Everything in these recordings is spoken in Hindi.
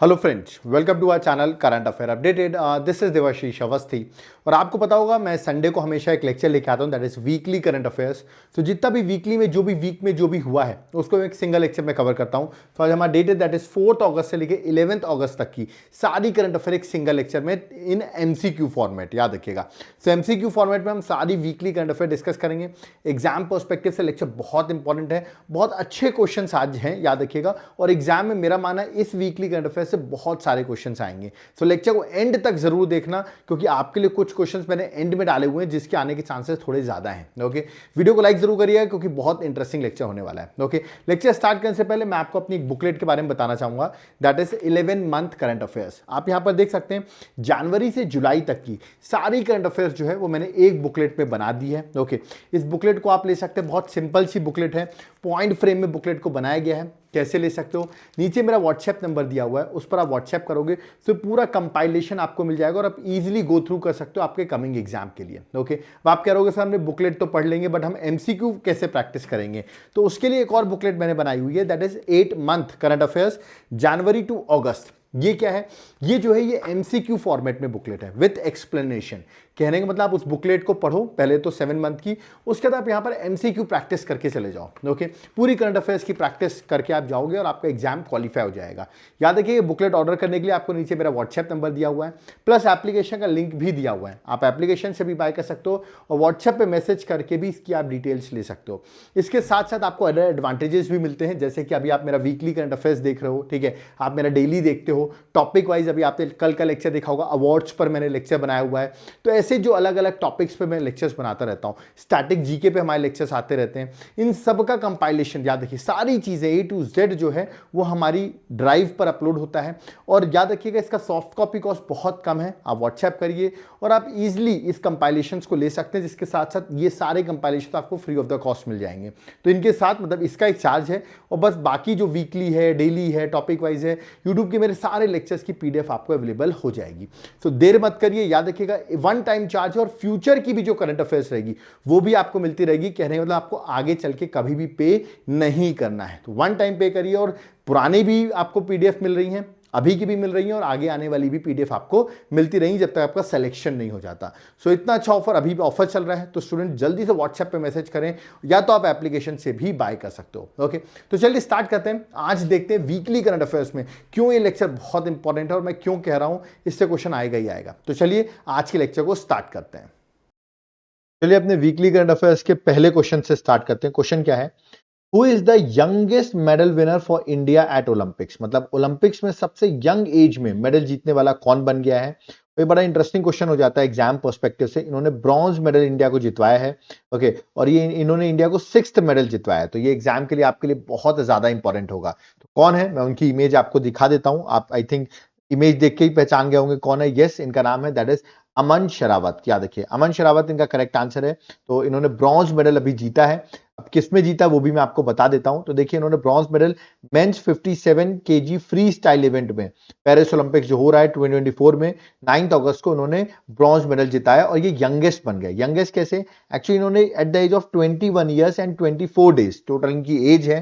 Hello friends, welcome to our channel current affair updated. This is Devashish Awasthi और आपको पता होगा मैं संडे को हमेशा एक लेक्चर लेके आता हूँ, that is weekly current affairs. तो जितना भी वीकली में जो भी वीक में जो भी हुआ है उसको एक सिंगल लेक्चर में कवर करता हूँ। तो आज हमारा डेट है दैट इज 4 अगस्त से लेकर 11 अगस्त तक की सारी करंट अफेयर एक सिंगल लेक्चर में इन एमसीक्यू फॉर्मेट, याद रखिएगा। सो एमसीक्यू फॉर्मेट में हम सारी वीकली करंट अफेयर डिस्कस करेंगे। एग्जाम पर्सपेक्टिव से लेक्चर बहुत इंपॉर्टेंट है, बहुत अच्छे क्वेश्चन आज हैं, याद रखिएगा। और एग्जाम में मेरा मानना है इस वीकली करंट अफेयर से बहुत सारे क्वेश्चंस आएंगे। सो लेक्चर को एंड तक जरूर देखना, क्योंकि आपके लिए कुछ क्वेश्चंस मैंने एंड में डाले हुए हैं जिसके आने के चांसेस थोड़े ज्यादा हैं। ओके, वीडियो को लाइक जरूर करिएगा क्योंकि बहुत इंटरेस्टिंग लेक्चर होने वाला है। ओके, लेक्चर स्टार्ट करने से पहले मैं आपको अपनी एक बुकलेट के बारे में बताना चाहूंगा, that is 11 month current affairs. आप यहां पर देख सकते हैं जनवरी से जुलाई तक की सारी करंट अफेयर्स जो है वो मैंने एक बुकलेट में बना दी है। ओके, इस बुकलेट को आप ले सकते हैं, बहुत सिंपल सी बुकलेट है, पॉइंट फ्रेम में बुकलेट को बनाया गया है। कैसे ले सकते हो, नीचे मेरा व्हाट्सएप नंबर दिया हुआ है, उस पर आप व्हाट्सएप करोगे तो पूरा कंपाइलेशन आपको मिल जाएगा और आप इजीली गो थ्रू कर सकते हो आपके कमिंग एग्जाम के लिए। ओके, अब आप कह रहोगे सर हमने बुकलेट तो पढ़ लेंगे बट हम एमसीक्यू कैसे प्रैक्टिस करेंगे? तो उसके लिए एक और बुकलेट मैंने बनाई हुई है, that is 8 month current affairs January to August. ये क्या है? ये जो है ये एमसीक्यू फॉर्मेट में बुकलेट है विद एक्सप्लेनेशन। कहने का मतलब आप उस बुकलेट को पढ़ो पहले तो 7 मंथ की, उसके बाद आप यहां पर एमसीक्यू प्रैक्टिस करके चले जाओ। ओके, पूरी करंट अफेयर्स की प्रैक्टिस करके आप जाओगे और आपका एग्जाम क्वालिफाई हो जाएगा। याद रखिए, बुकलेट ऑर्डर करने के लिए आपको नीचे मेरा व्हाट्सएप नंबर दिया हुआ है, प्लस एप्लीकेशन का लिंक भी दिया हुआ है। आप एप्लीकेशन से भी बाय कर सकते हो और व्हाट्सएप पे मैसेज करके भी इसकी आप डिटेल्स ले सकते हो। इसके साथ साथ आपको अदर एडवांटेजेस भी मिलते हैं, जैसे कि अभी आप मेरा वीकली करंट अफेयर्स देख रहे हो, ठीक है, आप मेरा डेली देखते हो, टॉपिक वाइज अभी आपने कल का लेक्चर देखा होगा, अवार्ड्स पर मैंने लेक्चर बनाया हुआ है। तो ऐसे जो अलग अलग टॉपिक्स पे मैं लेक्चर्स बनाता रहता हूं, स्टैटिक जीके पे हमारे लेक्चर्स आते रहते हैं। इन सब का कंपाइलेशन, याद रखिए सारी चीजें A to Z जो है वो हमारी ड्राइव पर अपलोड होता है। और याद रखिएगा इसका सॉफ्ट कॉपी कॉस्ट बहुत कम है, आप व्हाट्सएप करिए और आप इजीली इस कंपाइलेशंस को ले सकते हैं, जिसके साथ साथ ये सारे कंपाइलेशन आपको फ्री ऑफ द कॉस्ट मिल जाएंगे। तो इनके साथ मतलब इसका एक चार्ज है और बस बाकी जो वीकली है, डेली है, टॉपिक वाइज है, यूट्यूब के मेरे सारे लेक्चर्स की पीडीएफ आपको अवेलेबल हो जाएगी। तो देर मत करिए, याद रखिएगा वन टाइम चार्ज है और फ्यूचर की भी जो करंट अफेयर्स रहेगी वो भी आपको मिलती रहेगी। कहने का मतलब आपको आगे चल के कभी भी पे नहीं करना है, तो वन टाइम पे करिए। और पुरानी भी आपको पीडीएफ मिल रही हैं, अभी की भी मिल रही है और आगे आने वाली भी पीडीएफ आपको मिलती रहेंगी जब तक आपका सिलेक्शन नहीं हो जाता। सो इतना अच्छा ऑफर अभी भी ऑफर चल रहा है, तो स्टूडेंट जल्दी से व्हाट्सएप पे मैसेज करें या तो आप एप्लीकेशन से भी बाय कर सकते हो। ओके, तो चलिए स्टार्ट करते हैं। आज देखते हैं वीकली करंट अफेयर्स में क्यों ये लेक्चर बहुत इंपॉर्टेंट है और मैं क्यों कह रहा हूं, इससे क्वेश्चन आएगा ही आएगा। तो चलिए आज के लेक्चर को स्टार्ट करते हैं। चलिए अपने वीकली करंट अफेयर्स के पहले क्वेश्चन से स्टार्ट करते हैं। क्वेश्चन क्या है? Who is the youngest medal winner for India at Olympics? मतलब ओलंपिक्स में सबसे यंग एज में मेडल जीतने वाला कौन बन गया है? ये बड़ा इंटरेस्टिंग क्वेश्चन हो जाता है एग्जाम पर्सपेक्टिव से। इन्होंने ब्रॉन्ज मेडल इंडिया को जितवाया है। ओके, और ये इन्होंने इंडिया को 6th मेडल जितवाया है, तो ये एग्जाम के लिए आपके लिए बहुत ज्यादा इंपॉर्टेंट होगा। तो कौन है, मैं उनकी इमेज आपको दिखा देता हूं। आप आई थिंक इमेज देख के ही पहचान गए होंगे कौन है। यस, इनका नाम है दैट इज अमन शेरावत। याद रखिए, अमन शेरावत इनका करेक्ट आंसर है। तो इन्होंने ब्रॉन्ज मेडल अभी जीता है। अब किस में जीता वो भी मैं आपको बता देता हूं। तो देखिए, इन्होंने bronze medal men's 57 KG free style event में, पेरिस ओलंपिक्स जो हो रहा है 2024 में, 9 अगस्त को इन्होंने ब्रॉन्ज मेडल जिताया और ये यंगेस्ट बन गए। यंगेस्ट कैसे? एक्चुअली इन्होंने at the age of 21 years and 24 days total इनकी एज है,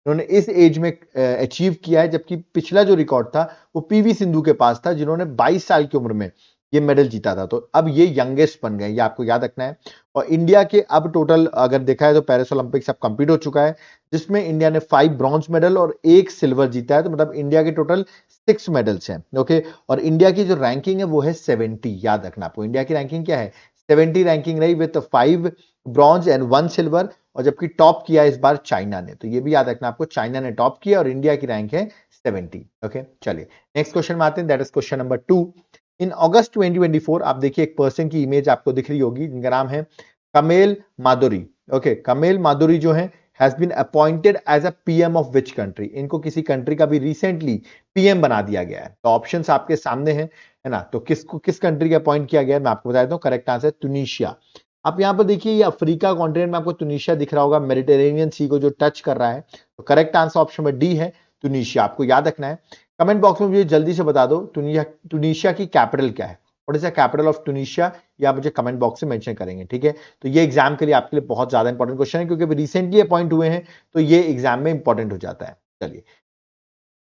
इन्होंने इस एज में अचीव किया है। जबकि पिछला जो रिकॉर्ड था वो पीवी सिंधु के पास था, जिन्होंने 22 साल की उम्र में ये मेडल जीता था। तो अब ये यंगेस्ट बन गए, ये आपको याद रखना है। और इंडिया के अब टोटल अगर देखा है तो पेरिस ओलंपिक्स अब कंप्लीट हो चुका है, जिसमें इंडिया ने 5 ब्रॉन्ज मेडल और 1 सिल्वर जीता है। तो मतलब इंडिया के टोटल 6 मेडल्स हैं। ओके, और इंडिया की जो रैंकिंग है वो है 70। याद रखना आपको, इंडिया की रैंकिंग क्या है? 70 रैंकिंग रही विद 5 ब्रॉन्ज एंड 1 सिल्वर। और जबकि टॉप किया इस बार चाइना ने, तो ये भी याद रखना आपको, चाइना ने टॉप किया और इंडिया की रैंक है 70। ओके, चलिए नेक्स्ट क्वेश्चन में आते हैं, दैट इज क्वेश्चन नंबर 2। इन अगस्त 2024 आप देखिए एक पर्सन की इमेज आपको दिख रही होगी जिनका नाम है कमेल माधुरी। ओके, कमेल माधुरी जो है has been appointed as a PM of which country? इनको किसी कंट्री का भी रिसेंटली पीएम बना दिया गया है। तो ऑप्शंस आपके सामने हैं, है ना। तो किस कंट्री का अपॉइंट किया गया है मैं आपको बता देता हूं। Correct answer Tunisia. आप यहां पर देखिए, ये अफ्रीका कॉन्टिनेंट में आपको ट्यूनीशिया दिख रहा होगा, मेडिटेरेनियन सी को जो टच कर रहा है। तो करेक्ट आंसर ऑप्शन में डी है, ट्यूनीशिया। आपको याद रखना है। कमेंट बॉक्स में मुझे जल्दी से बता दो ट्यूनीशिया की कैपिटल क्या है। What is the capital of Tunisia? ये आप मुझे कमेंट बॉक्स में मेंशन करेंगे, ठीक है। तो ये एग्जाम के लिए आपके लिए बहुत ज्यादा इंपॉर्टेंट क्वेश्चन है, क्योंकि रिसेंटली अपॉइंट हुए हैं, तो ये एग्जाम में इंपॉर्टेंट हो जाता है। चलिए,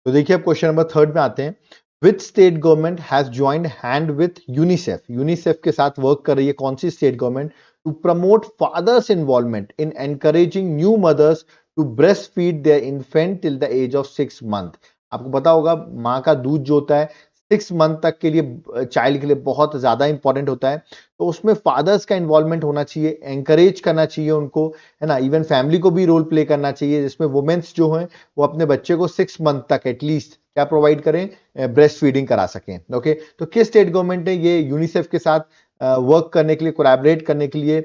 तो देखिए अब क्वेश्चन नंबर 3 में आते हैं। Which state government has joined hand with UNICEF, UNICEF के साथ वर्क कर रही है कौन सी state government, to promote fathers involvement in encouraging new mothers to breast feed their infant till the age of 6 month. आपको पता होगा माँ का दूध जो होता है 6 मंथ तक के लिए चाइल्ड के लिए बहुत ज्यादा इंपॉर्टेंट होता है, तो उसमें फादर्स का इन्वॉल्वमेंट होना चाहिए, एंकरेज करना चाहिए उनको, है ना, इवन फैमिली को भी रोल प्ले करना चाहिए, जिसमें वुमेन्स जो हैं वो अपने बच्चे को 6 मंथ तक एटलीस्ट क्या प्रोवाइड करें, ब्रेस्ट फीडिंग करा सकें। ओके, तो किस स्टेट गवर्नमेंट ने ये यूनिसेफ के साथ वर्क करने के लिए, कोलैबोरेट करने के लिए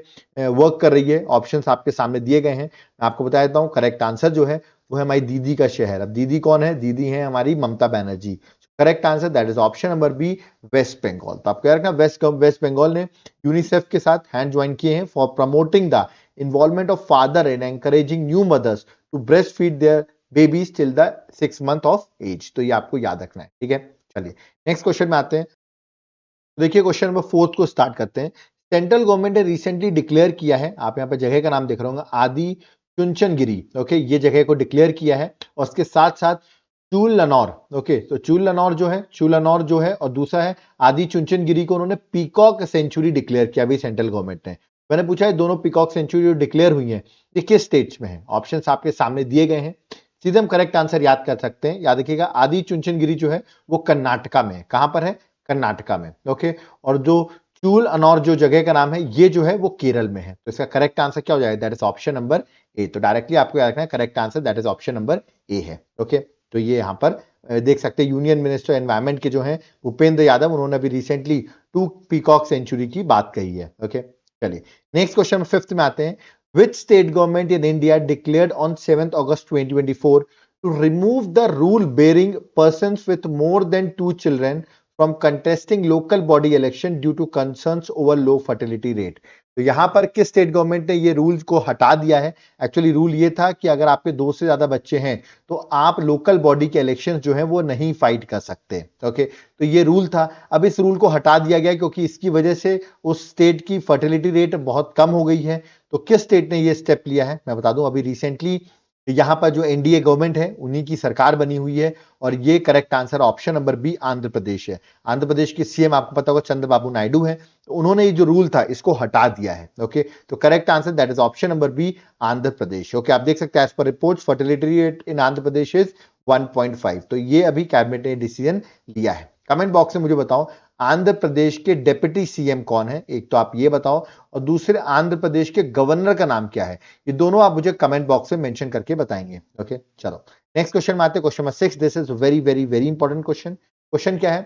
वर्क कर रही है? ऑप्शंस आपके सामने दिए गए हैं, मैं आपको बता देता हूं। करेक्ट आंसर जो है वो है हमारी दीदी का शहर। अब दीदी कौन है? दीदी है हमारी Mamata Banerjee. Correct answer that is option number B, West Bengal. तो आप कह रहे हैं वेस्ट बंगाल ने यूनिसेफ के साथ हैंड ज्वाइन किए हैं for promoting the involvement of father in encouraging new mothers to breast feed their babies till the 6 month of age. तो ये आपको याद रखना है, ठीक है। चलिए नेक्स्ट क्वेश्चन में आते हैं। देखिए क्वेश्चन नंबर 4 को स्टार्ट करते हैं। सेंट्रल गवर्नमेंट ने रिसेंटली डिक्लेयर किया है, आप यहाँ पे जगह का नाम देख रहे होंगे, आदि चुनचनगिरी। ओके, ये जगह को डिक्लेयर किया है, और उसके साथ साथ चूलनौर। ओके, तो चूलनौर जो है और दूसरा है आदि चुनचनगिरी को उन्होंने पीकॉक सेंचुरी डिक्लेयर किया अभी सेंट्रल गवर्नमेंट ने। मैंने पूछा है दोनों पीकॉक सेंचुरी जो डिक्लेयर हुई है ये किस स्टेट्स में है? ऑप्शंस आपके सामने दिए गए हैं, सीधे हम करेक्ट आंसर याद कर सकते हैं। याद रखिएगा आदि चुनचनगिरी जो है वो कर्नाटका में है। कहां पर है? कर्नाटका में। ओके, और जो चूल अनौर जो जगह का नाम है ये जो है वो केरल में है। तो इसका करेक्ट आंसर क्या हो जाएगा? दैट इज ऑप्शन नंबर ए। तो डायरेक्टली आपको याद रखना है correct answer that is option number A है। ओके, तो ये यहां पर देख सकते हैं यूनियन मिनिस्टर एनवायरमेंट के जो हैं भूपेंद्र यादव, उन्होंने अभी रिसेंटली 2 पीकॉक सेंचुरी की बात कही है। ओके, चलिए नेक्स्ट क्वेश्चन 5th में आते हैं। Which state government in India declared on 7th August 2024 to remove the rule bearing persons with more than 2 children from contesting local body election due to concerns over low fertility rate? तो यहां पर किस स्टेट गवर्नमेंट ने ये रूल को हटा दिया है? एक्चुअली रूल ये था कि अगर आपके 2 से ज्यादा बच्चे हैं तो आप लोकल बॉडी के इलेक्शन जो है वो नहीं फाइट कर सकते। ओके, तो ये रूल था, अब इस रूल को हटा दिया गया क्योंकि इसकी वजह से उस स्टेट की फर्टिलिटी रेट बहुत कम हो गई है। तो किस स्टेट ने ये स्टेप लिया है? मैं बता दूं अभी रिसेंटली यहां पर जो एनडीए गवर्नमेंट है उन्हीं की सरकार बनी हुई है, और ये correct answer option number B Andhra Pradesh है। आंध्र प्रदेश के सीएम आपको पता होगा चंद्रबाबू नायडू है, तो उन्होंने ये जो रूल था इसको हटा दिया है। ओके, तो correct answer that is option number B Andhra Pradesh. Okay, आप देख सकते हैं as per reports fertility rate in Andhra Pradesh is 1.5। तो ये अभी कैबिनेट ने डिसीजन लिया है। कमेंट बॉक्स में मुझे बताओ आंध्र प्रदेश के डेप्यूटी सीएम कौन है? एक तो आप ये बताओ, और दूसरे आंध्र प्रदेश के गवर्नर का नाम क्या है? ये दोनों आप मुझे कमेंट बॉक्स में मेंशन करके बताएंगे। ओके, चलो नेक्स्ट क्वेश्चन में आते हैं। Question number 6, this is very very very important question. Question क्या है?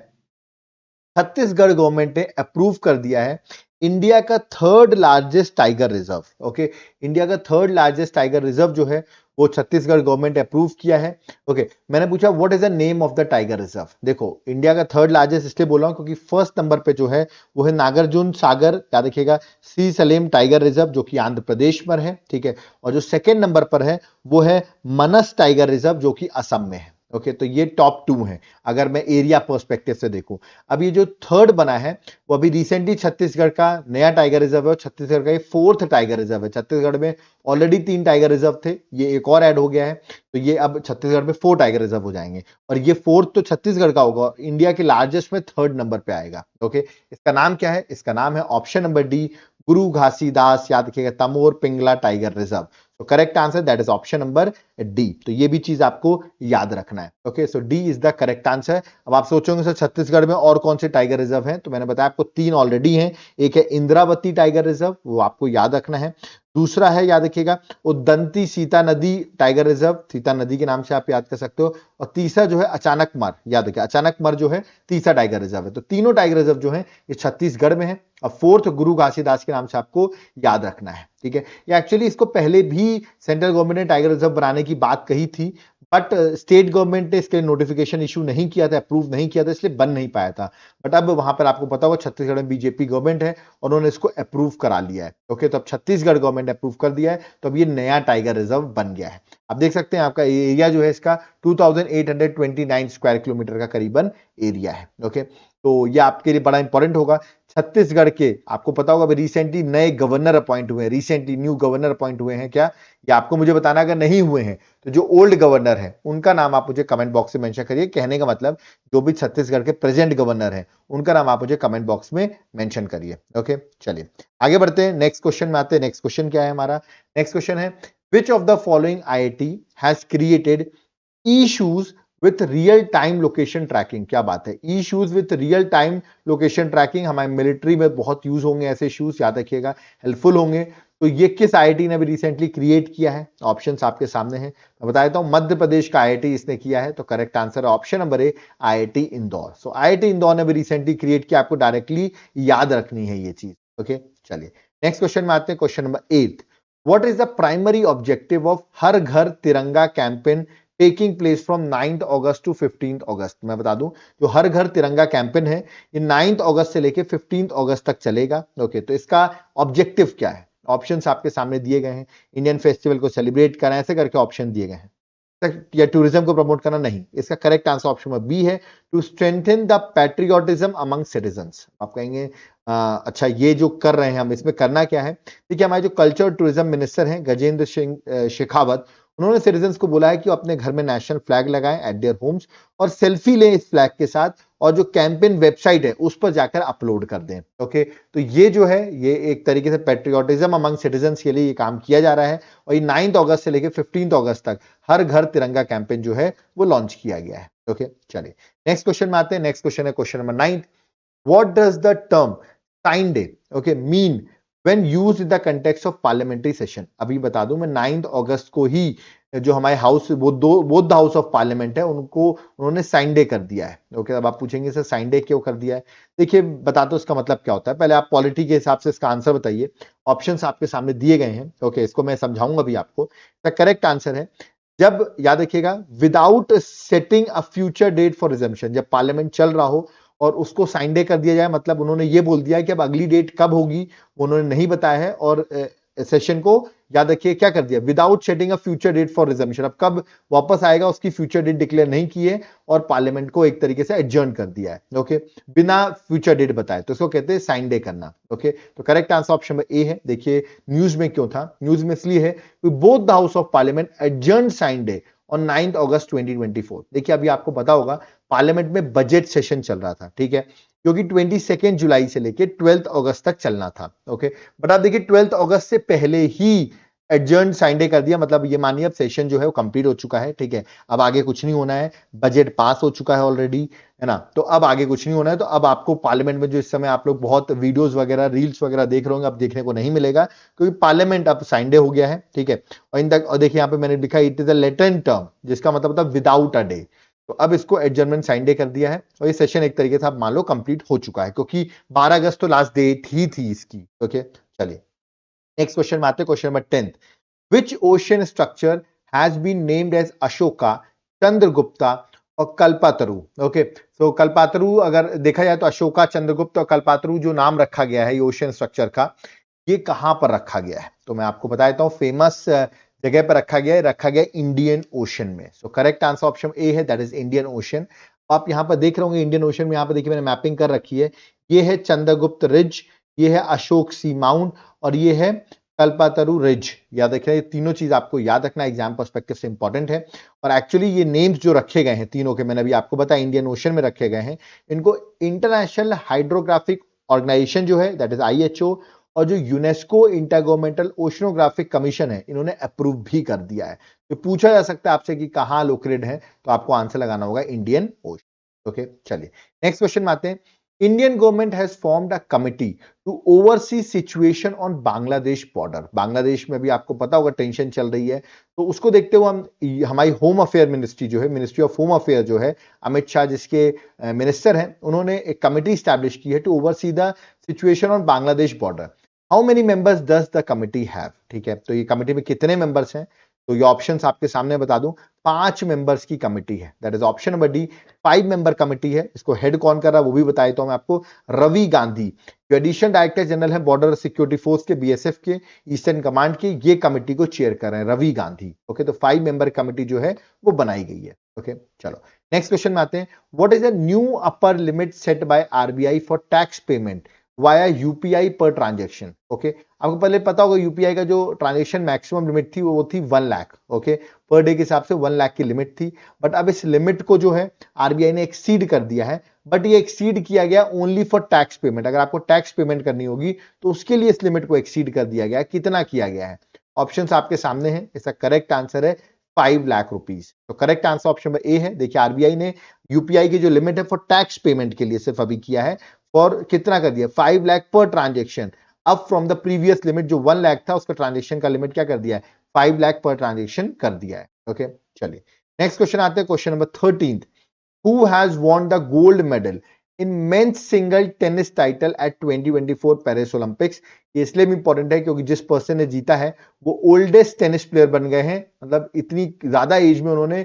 छत्तीसगढ़ गवर्नमेंट ने अप्रूव कर दिया है इंडिया का 3rd largest tiger reserve. Okay, India का 3rd लार्जेस्ट टाइगर रिजर्व जो है वो छत्तीसगढ़ गवर्नमेंट अप्रूव किया है। ओके, मैंने पूछा what is the name of the tiger reserve. देखो इंडिया का 3rd लार्जेस्ट इसलिए बोला हूं क्योंकि फर्स्ट नंबर पे जो है वो है नागार्जुन सागर, याद रखिएगा, सी सलेम टाइगर रिजर्व जो कि आंध्र प्रदेश पर है, ठीक है, और जो सेकेंड नंबर पर है वो है मनस टाइगर रिजर्व जो कि असम में है। ओके, तो ये टॉप 2 हैं अगर मैं एरिया पर्सपेक्टिव से देखूं। अब ये जो 3rd बना है वो अभी रिसेंटली छत्तीसगढ़ का नया टाइगर रिजर्व है, और छत्तीसगढ़ का ये 4th टाइगर रिजर्व है। छत्तीसगढ़ में ऑलरेडी 3 टाइगर रिजर्व थे, ये एक और ऐड हो गया है, तो ये अब छत्तीसगढ़ में 4 टाइगर रिजर्व हो जाएंगे, और ये 4th तो छत्तीसगढ़ का होगा, इंडिया के लार्जेस्ट में 3rd नंबर पे आएगा। ओके, इसका नाम क्या है? इसका नाम है ऑप्शन नंबर डी, गुरु घासीदास, याद रखिएगा, तमोर पिंगला टाइगर रिजर्व। तो correct answer that is option number D. तो ये भी चीज आपको याद रखना है। Okay, so D is the correct answer. अब आप सोचोगे सर छत्तीसगढ़ में और कौन से टाइगर रिजर्व हैं? तो मैंने बताया आपको 3 ऑलरेडी हैं। एक है इंद्रावती टाइगर रिजर्व, वो आपको याद रखना है। दूसरा है, याद रखिएगा, उदंती सीता नदी टाइगर रिजर्व, सीता नदी के नाम से आप याद कर सकते हो। और तीसरा जो है अचानकमर, याद रखिए अचानकमर जो है तीसरा टाइगर रिजर्व है। तो तीनों टाइगर रिजर्व जो है ये छत्तीसगढ़ में है, और 4th गुरु घासीदास के नाम से आपको याद रखना है, ठीक है। ये एक्चुअली इसको पहले भी सेंट्रल गवर्नमेंट ने टाइगर रिजर्व बनाने की बात कही थी, बट स्टेट गवर्नमेंट ने इसके नोटिफिकेशन इशू नहीं किया था, अप्रूव नहीं किया था, इसलिए बन नहीं पाया था। बट अब वहां पर आपको पता होगा छत्तीसगढ़ में बीजेपी गवर्नमेंट है और उन्होंने इसको अप्रूव करा लिया है। ओके, तो अब छत्तीसगढ़ गवर्नमेंट ने अप्रूव कर दिया है, तो अब ये नया टाइगर रिजर्व बन गया है। आप देख सकते हैं आपका एरिया जो है इसका 2829 स्क्वायर किलोमीटर का करीबन एरिया है। ओके, तो ये आपके लिए बड़ा इंपॉर्टेंट होगा। छत्तीसगढ़ के आपको पता होगा रिसेंटली नए गवर्नर अपॉइंट हुए हैं, रिसेंटली न्यू गवर्नर अपॉइंट हुए हैं क्या, ये आपको मुझे बताना, अगर नहीं हुए हैं तो जो ओल्ड गवर्नर है उनका नाम आप मुझे कमेंट बॉक्स में मेंशन करिए। कहने का मतलब जो भी छत्तीसगढ़ के प्रेजेंट गवर्नर है उनका नाम आप मुझे कमेंट बॉक्स में मेंशन करिए। ओके, चलिए आगे बढ़ते हैं, नेक्स्ट क्वेश्चन में आते हैं। नेक्स्ट क्वेश्चन क्या है हमारा, नेक्स्ट क्वेश्चन है which of the following IIT has created E shoes with real time location tracking. क्या बात है, E shoes with real time location tracking, हमारे मिलिट्री में बहुत यूज होंगे ऐसे शूज, याद रखिएगा हेल्पफुल होंगे। तो ये किस आईआईटी ने भी रिसेंटली क्रिएट किया है, ऑप्शंस आपके सामने हैं, मैं बता देता हूं मध्य प्रदेश का आईआईटी इसने किया है। तो करेक्ट आंसर है ऑप्शन नंबर ए, आईआईटी इंदौर। सो आईआईटी इंदौर ने भी रिसेंटली क्रिएट किया, आपको डायरेक्टली याद रखनी है ये चीज। ओके, चलिए नेक्स्ट क्वेश्चन में आते हैं, question number 8। What is the primary objective of Har Ghar Tiranga campaign taking place from 9th August to 15th August. मैं बता दूं जो हर घर तिरंगा कैंपेन है ये 9th अगस्त से लेके 15th अगस्त तक चलेगा। ओके, तो इसका ऑब्जेक्टिव क्या है, ऑप्शंस आपके सामने दिए गए हैं। इंडियन फेस्टिवल को सेलिब्रेट करना, ऐसे करके ऑप्शन दिए गए हैं, या टूरिज्म को प्रमोट करना, नहीं। इसका correct answer option number B है, to strengthen the patriotism among citizens. आप कहेंगे अच्छा ये जो कर रहे हैं हम इसमें करना क्या है, देखिए हमारे जो कल्चर और टूरिज्म मिनिस्टर हैं गजेंद्र सिंह शेखावत, उन्होंने सिटीजन्स को बोला है कि अपने घर में नेशनल फ्लैग लगाएं एट देयर होम्स और सेल्फी लें इस फ्लैग के साथ, और जो कैंपेन वेबसाइट है उस पर जाकर अपलोड कर दें। ओके, तो ये जो है ये एक तरीके से पैट्रियोटिज्म अमंग सिटीजन्स के लिए ये काम किया जा रहा है, और ये 9th अगस्त से लेकर 15th अगस्त तक हर घर तिरंगा कैंपेन जो है वो लॉन्च किया गया है। ओके, चलिए नेक्स्ट क्वेश्चन में आते हैं। नेक्स्ट क्वेश्चन है question number 9। What does the term sine die okay mean when used in the context of parliamentary session। अभी बता दूं मैं 9th अगस्त को ही जो हमारे house both house of parliament है उनको उन्होंने साइन डे कर दिया है। ओके, अब आप पूछेंगे सर साइन डे क्यों कर दिया है, देखिए बता दो इसका मतलब क्या होता है, पहले आप पॉलिटी के हिसाब से इसका आंसर बताइए। ऑप्शंस आपके सामने दिए गए हैं। ओके, इसको मैं समझाऊंगा अभी आपको। करेक्ट आंसर है जब, याद रखिएगा, without setting a future date for resumption, जब पार्लियामेंट चल रहा हो और उसको साइन डे कर दिया जाए, मतलब उन्होंने ये बोल दिया है कि अब अगली डेट कब होगी उन्होंने नहीं बताया है, और सेशन को याद रखिए क्या कर दिया, without setting a future date for resumption, अब कब वापस आएगा उसकी फ्यूचर डेट डिक्लेयर नहीं की है और पार्लियामेंट को एक तरीके से एडजर्न कर दिया है। ओके, बिना फ्यूचर डेट बताए, तो इसको कहते हैं साइन डे करना। ओके, तो करेक्ट आंसर ऑप्शन में ए है। देखिए न्यूज में क्यों था, न्यूज में इसलिए है both the house of parliament adjourn sine die on 9th August 2024। देखिए अभी आपको पता होगा पार्लियामेंट में बजट सेशन चल रहा था, ठीक है, जो कि 22 जुलाई से लेके 12th अगस्त तक चलना था। ओके, बट आप देखिए 12th अगस्त से पहले ही एडजर्न साइन डे कर दिया, मतलब ये मानिए अब सेशन जो है वो कंप्लीट हो चुका है, ठीक है, अब आगे कुछ नहीं होना है, बजट पास हो चुका है ऑलरेडी, है ना, तो अब आगे कुछ नहीं होना है। तो अब आपको पार्लियामेंट में जो इस समय आप लोग बहुत वीडियोस वगैरह रील्स वगैरह देख रहे होंगे, अब देखने को नहीं मिलेगा क्योंकि पार्लियामेंट अब साइन डे हो गया है, ठीक है। और देखिए यहाँ पे मैंने लिखा it is a latent term, जिसका मतलब होता है विदाउट अ डे, तो अब इसको एडजर्नमेंट साइन डे कर दिया है और ये सेशन एक तरीके से आप मान लो कंप्लीट हो चुका है, क्योंकि 12 अगस्त तो लास्ट डेट ही थी इसकी। ओके, चलिए नेक्स्ट क्वेश्चन में आते हैं, question number 10। Which ocean structure has been named as Ashoka, Chandragupta और कल्पातरु। ओके, सो कल्पातरु अगर देखा जाए तो अशोका, चंद्रगुप्त और कल्पातरु जो नाम रखा गया है ये ओशियन स्ट्रक्चर का, ये कहां पर रखा गया है, तो मैं आपको बता देता हूं फेमस जगह पर रखा गया है, रखा गया इंडियन ओशन में। So correct answer option A है, दैट इज इंडियन ओशन। आप यहां पर देख रहे होंगे इंडियन ओशन में, यहां पर देखिए मैंने मैपिंग कर रखी है, ये है चंद्रगुप्त रिज, ये है अशोक सी माउंट और ये है कल्पातरु रिज। याद रखिए, ये तीनों चीज आपको याद रखना एग्जाम पर्सपेक्टिव से इंपॉर्टेंट है। और एक्चुअली ये नेम्स जो रखे गए हैं तीनों के, मैंने अभी आपको बताया इंडियन ओशन में रखे गए हैं, इनको इंटरनेशनल हाइड्रोग्राफिक ऑर्गेनाइजेशन जो है दैट इज आईएचओ और जो यूनेस्को इंटरगवर्नमेंटल ओशनोग्राफिक कमीशन है इन्होंने अप्रूव भी कर दिया है। तो पूछा जा सकता है आपसे कि कहां लोकेटेड है, तो आपको आंसर लगाना होगा इंडियन ओशन। ओके, चलिए नेक्स्ट क्वेश्चन में आते हैं। Indian government has formed a committee to oversee situation on Bangladesh border. Bangladesh में भी आपको पता होगा टेंशन चल रही है, तो उसको देखते हुए हम हमारी होम अफेयर मिनिस्ट्री जो है, मिनिस्ट्री ऑफ होम अफेयर जो है, अमित शाह जिसके मिनिस्टर हैं, उन्होंने एक कमिटी स्टैब्लिश की है to oversee the situation on Bangladesh border. How many members does the committee have, ठीक है, तो ये कमिटी में कितने मेंबर्स हैं, तो ये ऑप्शंस आपके सामने बता दूं, 5 मेंबर्स की कमिटी है, that is option number D, 5 member committee है। इसको हेड कौन कर रहा है वो भी बताया तो मैं आपको, रवि गांधी जो एडिशनल डायरेक्टर जनरल है बॉर्डर सिक्योरिटी फोर्स के, बीएसएफ के, ईस्टर्न कमांड के, ये कमिटी को चेयर कर रहे हैं रवि गांधी। ओके, तो 5 मेंबर कमिटी जो है वो बनाई गई है। ओके, चलो नेक्स्ट क्वेश्चन में आते हैं। What is the new upper limit set by RBI for tax payment via UPI per transaction? Okay, आपको पहले पता होगा यूपीआई का जो ट्रांजेक्शन मैक्सिमम लिमिट थी वो थी 1 लाख। ओके, पर डे के हिसाब से 1 लाख की लिमिट थी, बट अब इस लिमिट को जो है आरबीआई ने एक्सीड कर दिया है, बट ये एक्सीड किया गया ओनली फॉर टैक्स पेमेंट। अगर आपको टैक्स पेमेंट करनी होगी तो उसके लिए इस लिमिट को एक्सीड कर दिया गया। कितना किया गया है? ऑप्शंस आपके सामने हैं, इसका करेक्ट आंसर है 5 लाख रुपीस। तो correct answer option number A है। देखिए आरबीआई ने यूपीआई की जो लिमिट है फॉर टैक्स पेमेंट के लिए सिर्फ अभी किया है, और कितना कर दिया? 5 लाख पर ट्रांजेक्शन, अब फ्रॉम द प्रीवियस लिमिट जो 1 लाख था उसका ट्रांजेक्शन का लिमिट क्या कर दिया है? 5 लाख पर ट्रांजेक्शन कर दिया है। ओके, चलिए नेक्स्ट क्वेश्चन आते हैं, question number 13। Who has won the gold medal in men's single tennis title at 2024 Paris Olympics? ये इसलिए भी इंपॉर्टेंट है क्योंकि जिस पर्सन ने जीता है वो ओल्डेस्ट टेनिस प्लेयर बन गए हैं, मतलब इतनी ज्यादा एज में उन्होंने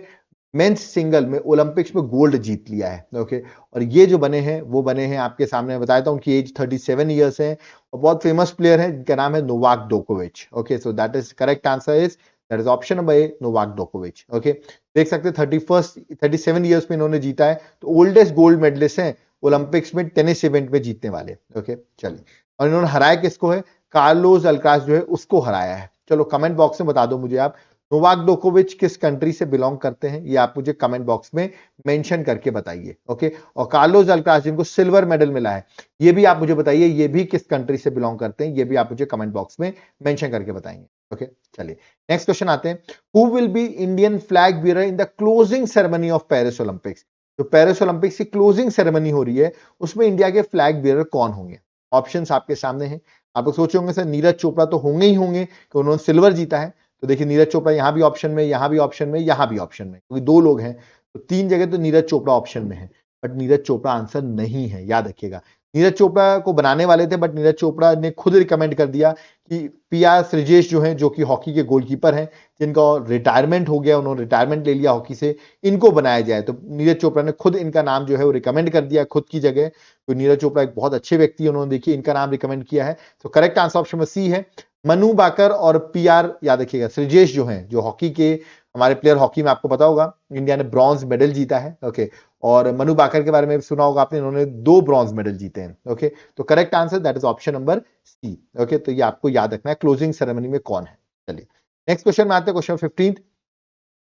मेंस सिंगल में ओलंपिक्स में गोल्ड जीत लिया है। ओके, और ये जो बने हैं वो बने हैं आपके सामने बताया था, उनकी एज 37 ईयर्स है और बहुत फेमस प्लेयर है जिनका नाम है नोवाक जोकोविच। Okay, so that is correct answer is, that is option number A, Novak जोकोविच। ओके, देख सकते हैं 37 ईयर्स में इन्होंने जीता है, तो ओल्डेस्ट गोल्ड मेडलिस्ट हैं ओलंपिक्स में टेनिस इवेंट में जीतने वाले। ओके, चलिए, और इन्होंने हराया किसको है? कार्लोस अल्काराज जो है उसको हराया है। चलो कमेंट बॉक्स में बता दो मुझे आप, नोवाक जोकोविच किस कंट्री से बिलोंग करते हैं, ये आप मुझे कमेंट बॉक्स में मेंशन करके बताइए। ओके, और कार्लोस अल्काराज जिनको सिल्वर मेडल मिला है ये भी आप मुझे बताइए, ये भी किस कंट्री से बिलोंग करते हैं, ये भी आप मुझे कमेंट बॉक्स में मेंशन करके बताएंगे। ओके, चलिए नेक्स्ट क्वेश्चन आते हैं। Who will be Indian flag bearer in the closing ceremony of Paris Olympics? जो पेरिस ओलंपिक्स की क्लोजिंग सेरेमनी हो रही है उसमें इंडिया के फ्लैग बीयरर कौन होंगे? ऑप्शंस आपके सामने हैं। आप लोग सोचे होंगे सर नीरज चोपड़ा तो होंगे ही होंगे कि उन्होंने सिल्वर जीता है, तो देखिए नीरज चोपड़ा यहां भी ऑप्शन में, यहां भी ऑप्शन में, यहां भी ऑप्शन में, क्योंकि 2 लोग हैं तो 3 जगह तो नीरज चोपड़ा ऑप्शन में है, बट नीरज चोपड़ा आंसर नहीं है, याद रखिएगा। नीरज चोपड़ा को बनाने वाले थे बट नीरज चोपड़ा ने खुद रिकमेंड कर दिया कि पीआर श्रीजेश जो हैं, जो कि हॉकी के गोलकीपर हैं, जिनका रिटायरमेंट हो गया, उन्होंने रिटायरमेंट ले लिया हॉकी से, इनको बनाया जाए। तो नीरज चोपड़ा ने खुद इनका नाम जो है वो रिकमेंड कर दिया खुद की जगह। तो नीरज चोपड़ा एक बहुत अच्छे व्यक्ति है, उन्होंने देखिए इनका नाम रिकमेंड किया है। तो करेक्ट आंसर ऑप्शन में सी है। मनु बाकर और पीआर, याद रखिएगा, श्रीजेश जो हैं, जो हॉकी के हमारे प्लेयर, हॉकी में आपको पता होगा इंडिया ने ब्रॉन्ज मेडल जीता है। ओके, और मनु बाकर के बारे में सुना होगा आपने, इन्होंने 2 ब्रॉन्ज मेडल जीते हैं। ओके, तो correct answer that is option number C. Okay, तो ये आपको याद रखना है क्लोजिंग सेरेमनी में कौन है। चलिए नेक्स्ट क्वेश्चन में आते हैं, question 15।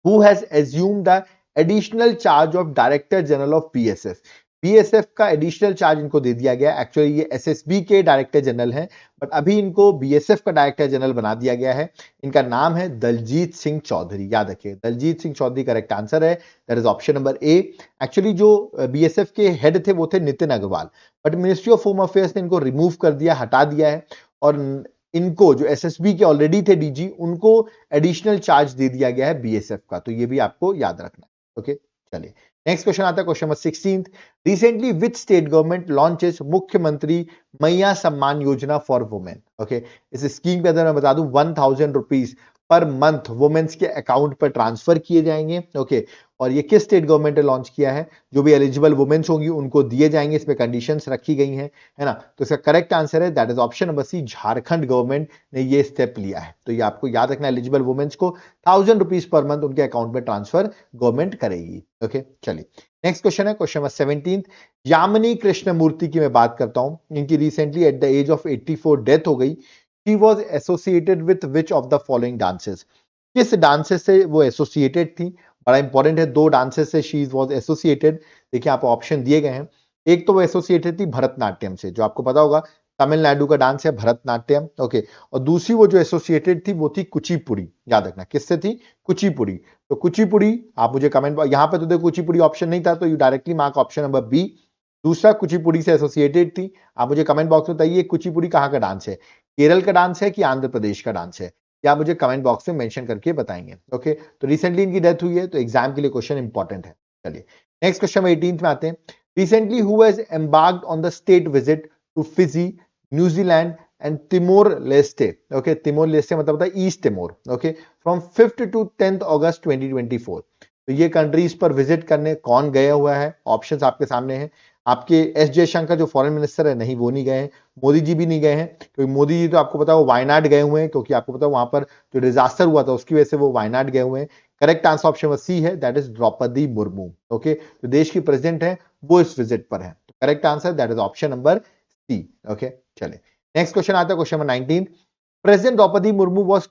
Who has assumed the additional charge of director general of BSF? BSF का एडिशनल चार्ज इनको दे दिया गया। एक्चुअली ये एसएसबी के डायरेक्टर जनरल हैं, बट अभी इनको बीएसएफ का डायरेक्टर जनरल बना दिया गया है। इनका नाम है दलजीत सिंह चौधरी, याद रखिए दलजीत सिंह चौधरी करेक्ट आंसर है, that is option number A. Actually जो बीएसएफ के हेड थे वो थे Nitin Agarwal, but ministry of home affairs ने इनको रिमूव कर दिया, हटा दिया है, और इनको जो एसएसबी के ऑलरेडी थे डीजी, उनको एडिशनल चार्ज दे दिया गया है बीएसएफ का। तो ये भी आपको याद रखना है। ओके, चलिए नेक्स्ट क्वेश्चन आता है, question number 16। Recently which state government launches मुख्यमंत्री मैया Samman Yojana for women? Okay, इस स्कीम के अंदर मैं बता दूं 1000 रुपीज पर मंथ वुमेन्स के अकाउंट पर ट्रांसफर किए जाएंगे। ओके, और ये किस स्टेट गवर्नमेंट ने लॉन्च किया है? जो भी एलिजिबल वुमेन्स होंगी उनको दिए जाएंगे, इसमें कंडीशंस रखी गई हैं, है ना। तो इसका करेक्ट आंसर है that is option number C, Jharkhand government ने ये स्टेप लिया है। तो ये आपको याद रखना, एलिजिबल वुमेन्स को 1000 रुपीज पर मंथ उनके अकाउंट में ट्रांसफर गवर्नमेंट करेगी। ओके, चलिए नेक्स्ट क्वेश्चन है, क्वेश्चन नंबर 17। यामिनी कृष्णमूर्ति की मैं बात करता हूं, इनकी recently at the age of 84 death हो गई। She was associated with which of the following dances? किस डांसेस से वो एसोसिएटेड थी? बड़ा इंपॉर्टेंट है, 2 डांसेस से शी वॉज एसोसिएटेड। देखिए आप ऑप्शन दिए गए हैं। एक तो वो एसोसिएटेड थी भरतनाट्यम से, जो आपको पता होगा तमिलनाडु का डांस है भरतनाट्यम। ओके, और दूसरी वो जो एसोसिएटेड थी वो थी कुचिपुड़ी, याद रखना किससे थी? कुचिपुड़ी। तो कुचिपुड़ी आप मुझे कमेंट, यहां पे तो देखो कुचिपुड़ी ऑप्शन नहीं था, तो you directly mark option number B, दूसरा कुचिपुड़ी से एसोसिएटेड थी। आप मुझे कमेंट बॉक्स में बताइए कुचिपुड़ी कहाँ का डांस है, केरल का डांस है कि आंध्र प्रदेश का डांस है, या मुझे कमेंट बॉक्स में मेंशन करके बताएंगे। ओके, तो रिसेंटली इनकी डेथ हुई है, तो एग्जाम के लिए क्वेश्चन इंपॉर्टेंट है। चलिए नेक्स्ट क्वेश्चन 18 में आते हैं। Recently who has embarked on the state visit to Fiji, New Zealand, and Timor Leste, okay, Timor Leste मतलब होता है East Timor, okay, from 5th to 10th August 2024। तो ये कंट्रीज पर विजिट करने कौन गया हुआ है? ऑप्शंस आपके सामने हैं। आपके एस जयशंकर जो फॉरेन मिनिस्टर है, नहीं वो नहीं गए हैं। मोदी जी भी नहीं गए हैं, क्योंकि मोदी जी तो आपको पता है वो वायनाड गए हुए हैं, क्योंकि आपको पता है वहां पर जो डिजास्टर हुआ था उसकी वजह से वो वायनाड गए हुए हैं। करेक्ट आंसर ऑप्शन सी है, that is Droupadi Murmu, okay, जो देश की प्रेसिडेंट है वो इस विजिट पर है। Correct answer that is option number C, okay. चलिए नेक्स्ट क्वेश्चन आता है, question number 19। President Droupadi Murmu was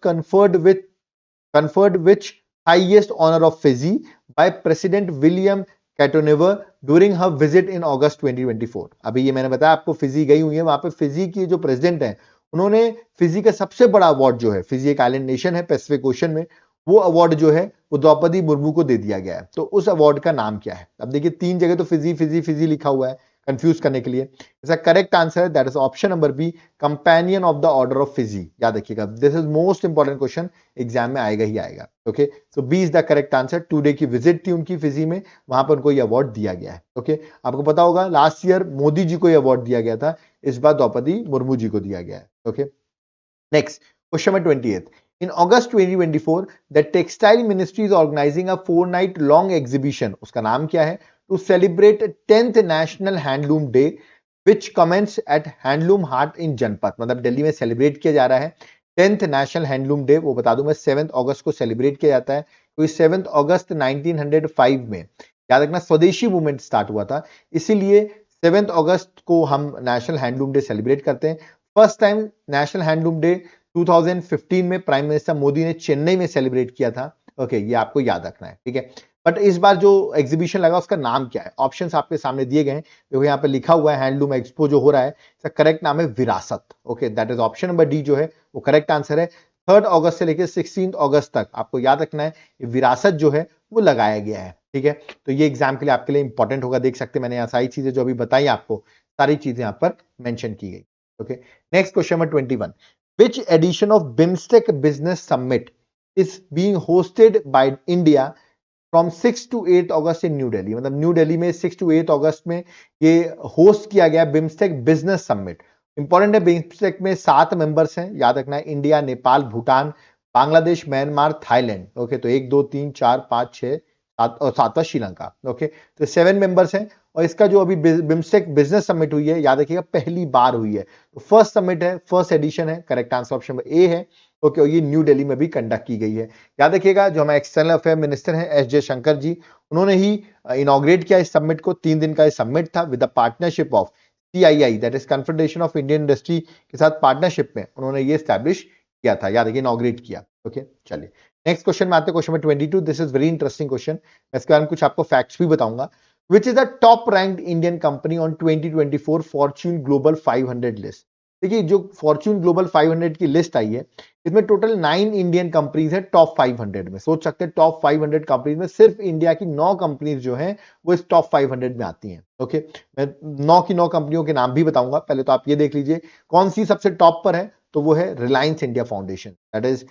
conferred which highest honor of Fiji by President William Catoneva during her visit in August 2024। अभी ये मैंने बताया आपको, फिजी गई हुई है, वहां पे फिजी की जो प्रेसिडेंट है उन्होंने फिजी का सबसे बड़ा अवार्ड जो है, फिजी एक आइलैंड नेशन है पैसिफिक ओशन में, वो अवार्ड जो है वो द्रौपदी मुर्मू को दे दिया गया है। तो उस अवार्ड का नाम क्या है? अब देखिए तीन जगह तो फिजी फिजी फिजी लिखा हुआ है कंफ्यूज करने के लिए। इसका करेक्ट आंसर है that is option number B, companion of the order of Fiji. याद रखिएगा, this is most important question, exam में आएगा ही आएगा, okay. So B is the correct answer. 2 day की विजिट थी उनकी फिजी में, वहां पर उनको ये अवार्ड दिया गया है, ओके। आपको पता होगा लास्ट ईयर मोदी जी को ये अवार्ड दिया गया था, इस बार द्रौपदी मुर्मू जी को दिया गया है, okay. Next question number 28। In August 2024, the Textile Ministry is organizing a 4-night long exhibition. उसका नाम क्या है? To celebrate 10th National Handloom Day, which commence at Handloom Haat in जनपथ, मतलब दिल्ली में सेलिब्रेट किया जा रहा है 10th नेशनल हैंडलूम डे। वो बता दूं मैं 7 अगस्त को सेलिब्रेट किया जाता है, क्योंकि 7 अगस्त 1905 में, याद रखना, स्वदेशी मूवमेंट स्टार्ट हुआ था, इसीलिए 7 अगस्त को हम नेशनल हैंडलूम डे सेलिब्रेट करते हैं। First time national handloom day 2015 में प्राइम मिनिस्टर मोदी ने चेन्नई में सेलिब्रेट किया था, ओके, ये आपको याद रखना है, ठीक है। बट इस बार जो एग्जीबिशन लगा उसका नाम क्या है? ऑप्शंस आपके सामने दिए गए हैं, देखो यहाँ पे लिखा हुआ है हैंडलूम एक्सपो जो हो रहा है, इसका करेक्ट नाम है विरासत, okay, that is option number D जो है वो करेक्ट आंसर है। 3 अगस्त से लेकर 16 अगस्त तक आपको याद रखना है, विरासत जो है वो लगाया गया है, ठीक है। तो ये एग्जाम के लिए आपके लिए इंपॉर्टेंट होगा, देख सकते हैं मैंने यहाँ सारी चीजें जो अभी बताई आपको, सारी चीजें यहाँ पर मेंशन की गई, okay. Next question number 21। Which edition of BIMSTEC Business Summit is being hosted by India from 6 to 8 August in new Delhi? मतलब न्यू दिल्ली में 6 to 8 अगस्त में ये होस्ट किया गया बिम्स्टेक बिजनेस समिट। इंपॉर्टेंट है, बिम्स्टेक में 7 मेंबर्स हैं, याद रखना है, India, Nepal, Bhutan, Bangladesh, Myanmar, Thailand, okay. तो 1 2 3 4 5 6 7 और 7वां श्रीलंका, ओके। तो 7 मेंबर्स हैं, और इसका जो अभी बिम्स्टेक बिजनेस समिट हुई है, याद रखिएगा पहली बार हुई है, तो फर्स्ट समिट है, फर्स्ट एडिशन है, करेक्ट आंसर ऑप्शन ए है, ओके। और ये न्यू दिल्ली में भी कंडक्ट की गई है। याद रखिएगा जो हमारे एक्सटर्नल अफेयर मिनिस्टर हैं एस जयशंकर जी, उन्होंने ही इनॉग्रेट किया इस समिट को। 3 दिन का ये समिट था with the partnership of CII, that is confederation of Indian industry के साथ पार्टनरशिप में उन्होंने ये स्टैब्लिश किया था, याद रखिए, इनॉग्रेट किया, ओके। चलिए नेक्स्ट क्वेश्चन में आते हैं, question number 22। This is very interesting question, मैं इसके बारे में कुछ आपको फैक्ट्स भी बताऊंगा। Which is the top ranked Indian company on 2024 Fortune Global 500 list? देखिए जो Fortune Global 500 की लिस्ट आई है, इसमें टोटल 9 इंडियन कंपनीज है टॉप 500 में। सोच सकते हैं टॉप 500 कंपनीज में सिर्फ इंडिया की 9 कंपनीज जो हैं वो इस टॉप 500 में आती हैं, ओके। मैं 9 की 9 कंपनियों के नाम भी बताऊंगा, पहले तो आप ये देख लीजिए कौन सी सबसे टॉप पर है। तो वो है Reliance India foundation, that is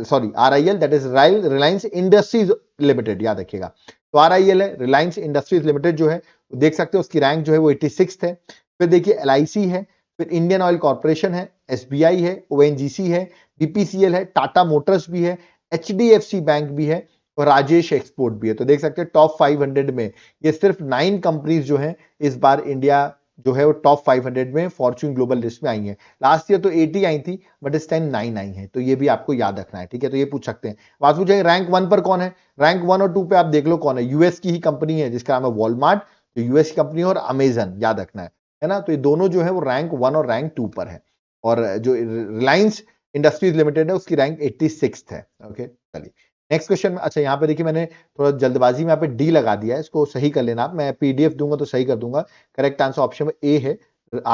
sorry RIL, that is Reliance industries limited, याद रखिएगा। तो RIL है, रिलायंस इंडस्ट्रीज लिमिटेड जो है, देख सकते हो उसकी रैंक जो है वो 86 है। फिर देखिए LIC है, फिर इंडियन ऑयल कॉर्पोरेशन है, SBI है, ONGC है, BPCL है, टाटा मोटर्स भी है, HDFC बैंक भी है, और राजेश एक्सपोर्ट भी है। तो देख सकते हैं टॉप 500 में ये सिर्फ 9 कंपनीज जो हैं इस बार इंडिया जो है वो टॉप 500 में फॉर्च्यून ग्लोबल लिस्ट में आई हैं। लास्ट ईयर तो 80 आई थी, बट इस टाइम 9 आई हैं, तो ये भी आपको याद रखना है, ठीक है। तो ये पूछ सकते हैं, बात पूछेंगे रैंक 1 पर कौन है? रैंक 1 और 2 पे आप देख लो कौन है, यूएस की ही कंपनी है जिसका नाम है वॉलमार्ट, जो यूएस की कंपनी है, और अमेजन, याद रखना है ना। तो ये दोनों जो है वो रैंक 1 और रैंक 2 पर है, और जो रिलायंस इंडस्ट्रीज लिमिटेड है उसकी रैंक 86 है, ओके। चलिए नेक्स्ट क्वेश्चन में, अच्छा यहाँ पे देखिए मैंने थोड़ा जल्दबाजी में यहाँ पे डी लगा दिया है, इसको सही कर लेना आप, मैं PDF दूंगा तो सही कर दूंगा। करेक्ट आंसर ऑप्शन में ए है,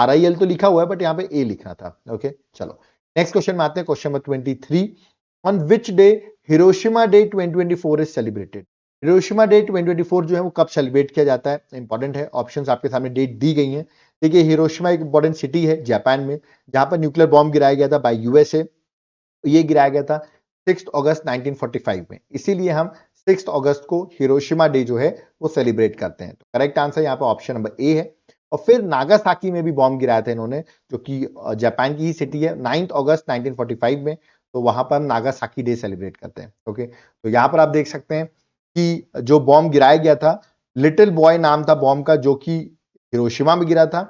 RIL तो लिखा हुआ है बट यहाँ पे ए लिखना था, ओके। चलो नेक्स्ट क्वेश्चन में आते हैं, question number 23। On which day Hiroshima day 2024 is celebrated? Hiroshima day 2024 जो है वो कब सेलिब्रेट किया जाता है? इंपॉर्टेंट है, ऑप्शंस आपके सामने डेट दी गई हैं। देखिए हिरोशिमा एक इंपॉर्टेंट सिटी है जापान में, जहां पर न्यूक्लियर बॉम्ब गिराया गया था बाय USA। ये गिराया गया था 6 अगस्त 1945 में, इसीलिए हम 6 अगस्त को हिरोशिमा डे जो है वो सेलिब्रेट करते हैं। तो करेक्ट आंसर यहाँ पे ऑप्शन नंबर ए है। और फिर नागासाकी में भी बॉम्ब गिराया था इन्होंने, जो कि जापान की ही सिटी है, 9 अगस्त 1945 में। तो वहां पर नागासाकी डे सेलिब्रेट करते हैं। ओके, तो यहां पर आप देख सकते हैं कि जो बॉम्ब गिराया गया था, लिटिल बॉय नाम था बॉम्ब का, जो कि हिरोशिमा में गिरा था।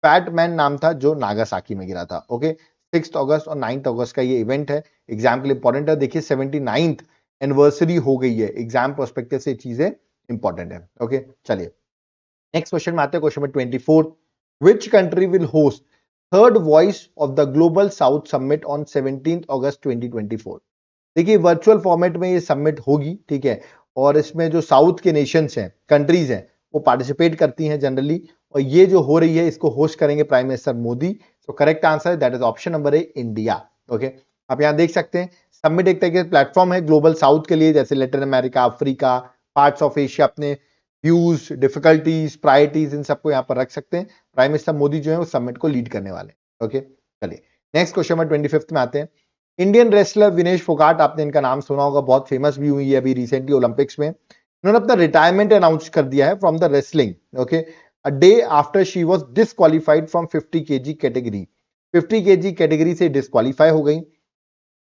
फैट मैन नाम था जो नागासाकी में गिरा था। ओके, 6 अगस्त और 9 अगस्त का ये इवेंट है। एग्जाम के लिए इंपॉर्टेंट है। देखिए 79th एनिवर्सरी हो गई है, एग्जाम पर्सपेक्टिव से चीजें इंपॉर्टेंट है। ओके, चलिए नेक्स्ट क्वेश्चन में आते हैं। Question number 24, which country will host third voice of the global south summit on 17 अगस्त 2024। देखिए वर्चुअल फॉर्मेट में ये समिट होगी, ठीक है, और इसमें जो साउथ के नेशंस हैं, कंट्रीज हैं, वो पार्टिसिपेट करती हैं जनरली, और ये जो हो रही है इसको होस्ट करेंगे प्राइम मिनिस्टर मोदी। तो correct answer that is option number A, India. Okay, आप यहां देख सकते हैं समिट एक तरह के प्लेटफॉर्म है ग्लोबल साउथ के लिए, जैसे Latin America, Africa, parts of Asia अपने व्यूज, डिफिकल्टीज, प्रायोरिटीज इन सबको यहां पर रख सकते हैं। प्राइम मिनिस्टर मोदी जो है वो समिट को लीड करने वाले हैं। ओके, चलिए नेक्स्ट क्वेश्चन नंबर 25 में आते हैं। इंडियन रेसलर विनेश फोगाट, आपने इनका नाम सुना होगा, बहुत फेमस भी हुई है अभी रिसेंटली ओलंपिक्स में। इन्होंने अपना रिटायरमेंट अनाउंस कर दिया है from the wrestling. Okay, a day after she was disqualified from 50 KG category. 50 KG category से डिस्क्वालीफाई हो गई।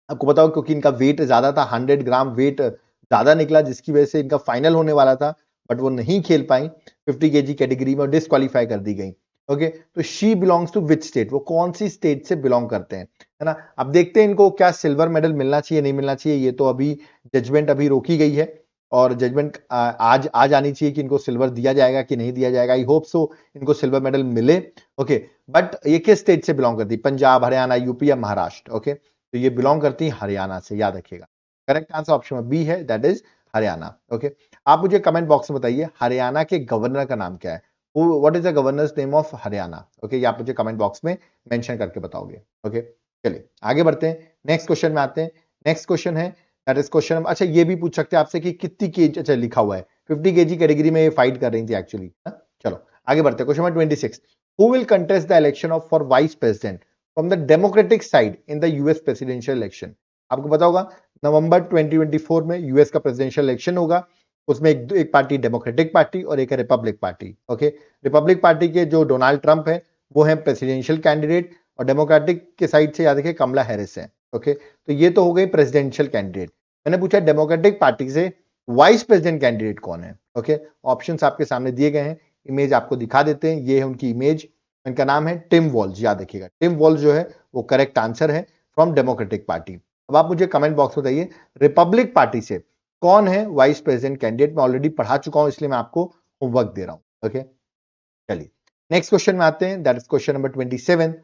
आपको बताओ क्योंकि इनका वेट ज्यादा था, 100 ग्राम वेट ज्यादा निकला, जिसकी वजह से इनका फाइनल होने वाला था, बट वो नहीं खेल पाई 50 केजी कैटेगरी में, डिस्क्वालीफाई कर दी गई। ओके, तो she belongs to which state, वो कौन सी स्टेट से बिलोंग करते हैं, है ना। अब देखते हैं इनको क्या सिल्वर मेडल मिलना चाहिए नहीं मिलना चाहिए, ये तो अभी जजमेंट अभी रोकी गई है, और जजमेंट आज आनी चाहिए कि इनको सिल्वर दिया जाएगा कि नहीं दिया जाएगा। आई होप सो इनको सिल्वर मेडल मिले। ओके, बट ये किस स्टेट से बिलोंग करती है, पंजाब, हरियाणा, यूपी या महाराष्ट्र। ओके, तो ये बिलोंग करती है हरियाणा से, याद रखिएगा। करेक्ट आंसर ऑप्शन बी है, दैट इज हरियाणा। ओके, आप मुझे कमेंट बॉक्स में बताइए हरियाणा के गवर्नर का नाम क्या है, what is the governors name of Haryana. Okay, ये आप मुझे कमेंट बॉक्स में मेंशन करके बताओगे। ओके, चलिए आगे बढ़ते हैं, नेक्स्ट क्वेश्चन में आते हैं। नेक्स्ट क्वेश्चन है दैट इज क्वेश्चन, अच्छा ये भी पूछ सकते हैं आपसे कि कितनी केजी, अच्छा लिखा हुआ है 50 केजी कैटेगरी में ये फाइट कर रही थी एक्चुअली। चलो आगे बढ़ते हैं, question number 26, who will contest the election of for vice president from the democratic side in the US presidential election. आपको पता होगा नवंबर 2024 में यूएस का प्रेसिडेंशियल इलेक्शन होगा, उसमें एक पार्टी डेमोक्रेटिक पार्टी और एक है Republic party. Okay, Republic party के जो डोनाल्ड ट्रंप है वो है प्रेसिडेंशियल कैंडिडेट, और डेमोक्रेटिक के साइड से याद रखिए कमला हैरिस है। ओके, तो ये तो हो गई प्रेसिडेंशियल कैंडिडेट। मैंने पूछा डेमोक्रेटिक पार्टी से वाइस प्रेसिडेंट कैंडिडेट कौन है। ओके, ऑप्शंस आपके सामने दिए गए हैं, इमेज आपको दिखा देते हैं, ये है उनकी इमेज, इनका नाम है टिम वॉल्ज, याद रखिएगा टिम वॉल्ज जो है वो करेक्ट आंसर है फ्रॉम डेमोक्रेटिक पार्टी। अब आप मुझे कमेंट बॉक्स में बताइए रिपब्लिक पार्टी से कौन है वाइस प्रेसिडेंट कैंडिडेट। मैं ऑलरेडी पढ़ा चुका हूं इसलिए मैं आपको होमवर्क दे रहा हूं। ओके, चलिए नेक्स्ट क्वेश्चन में आते हैं, that is question number 27,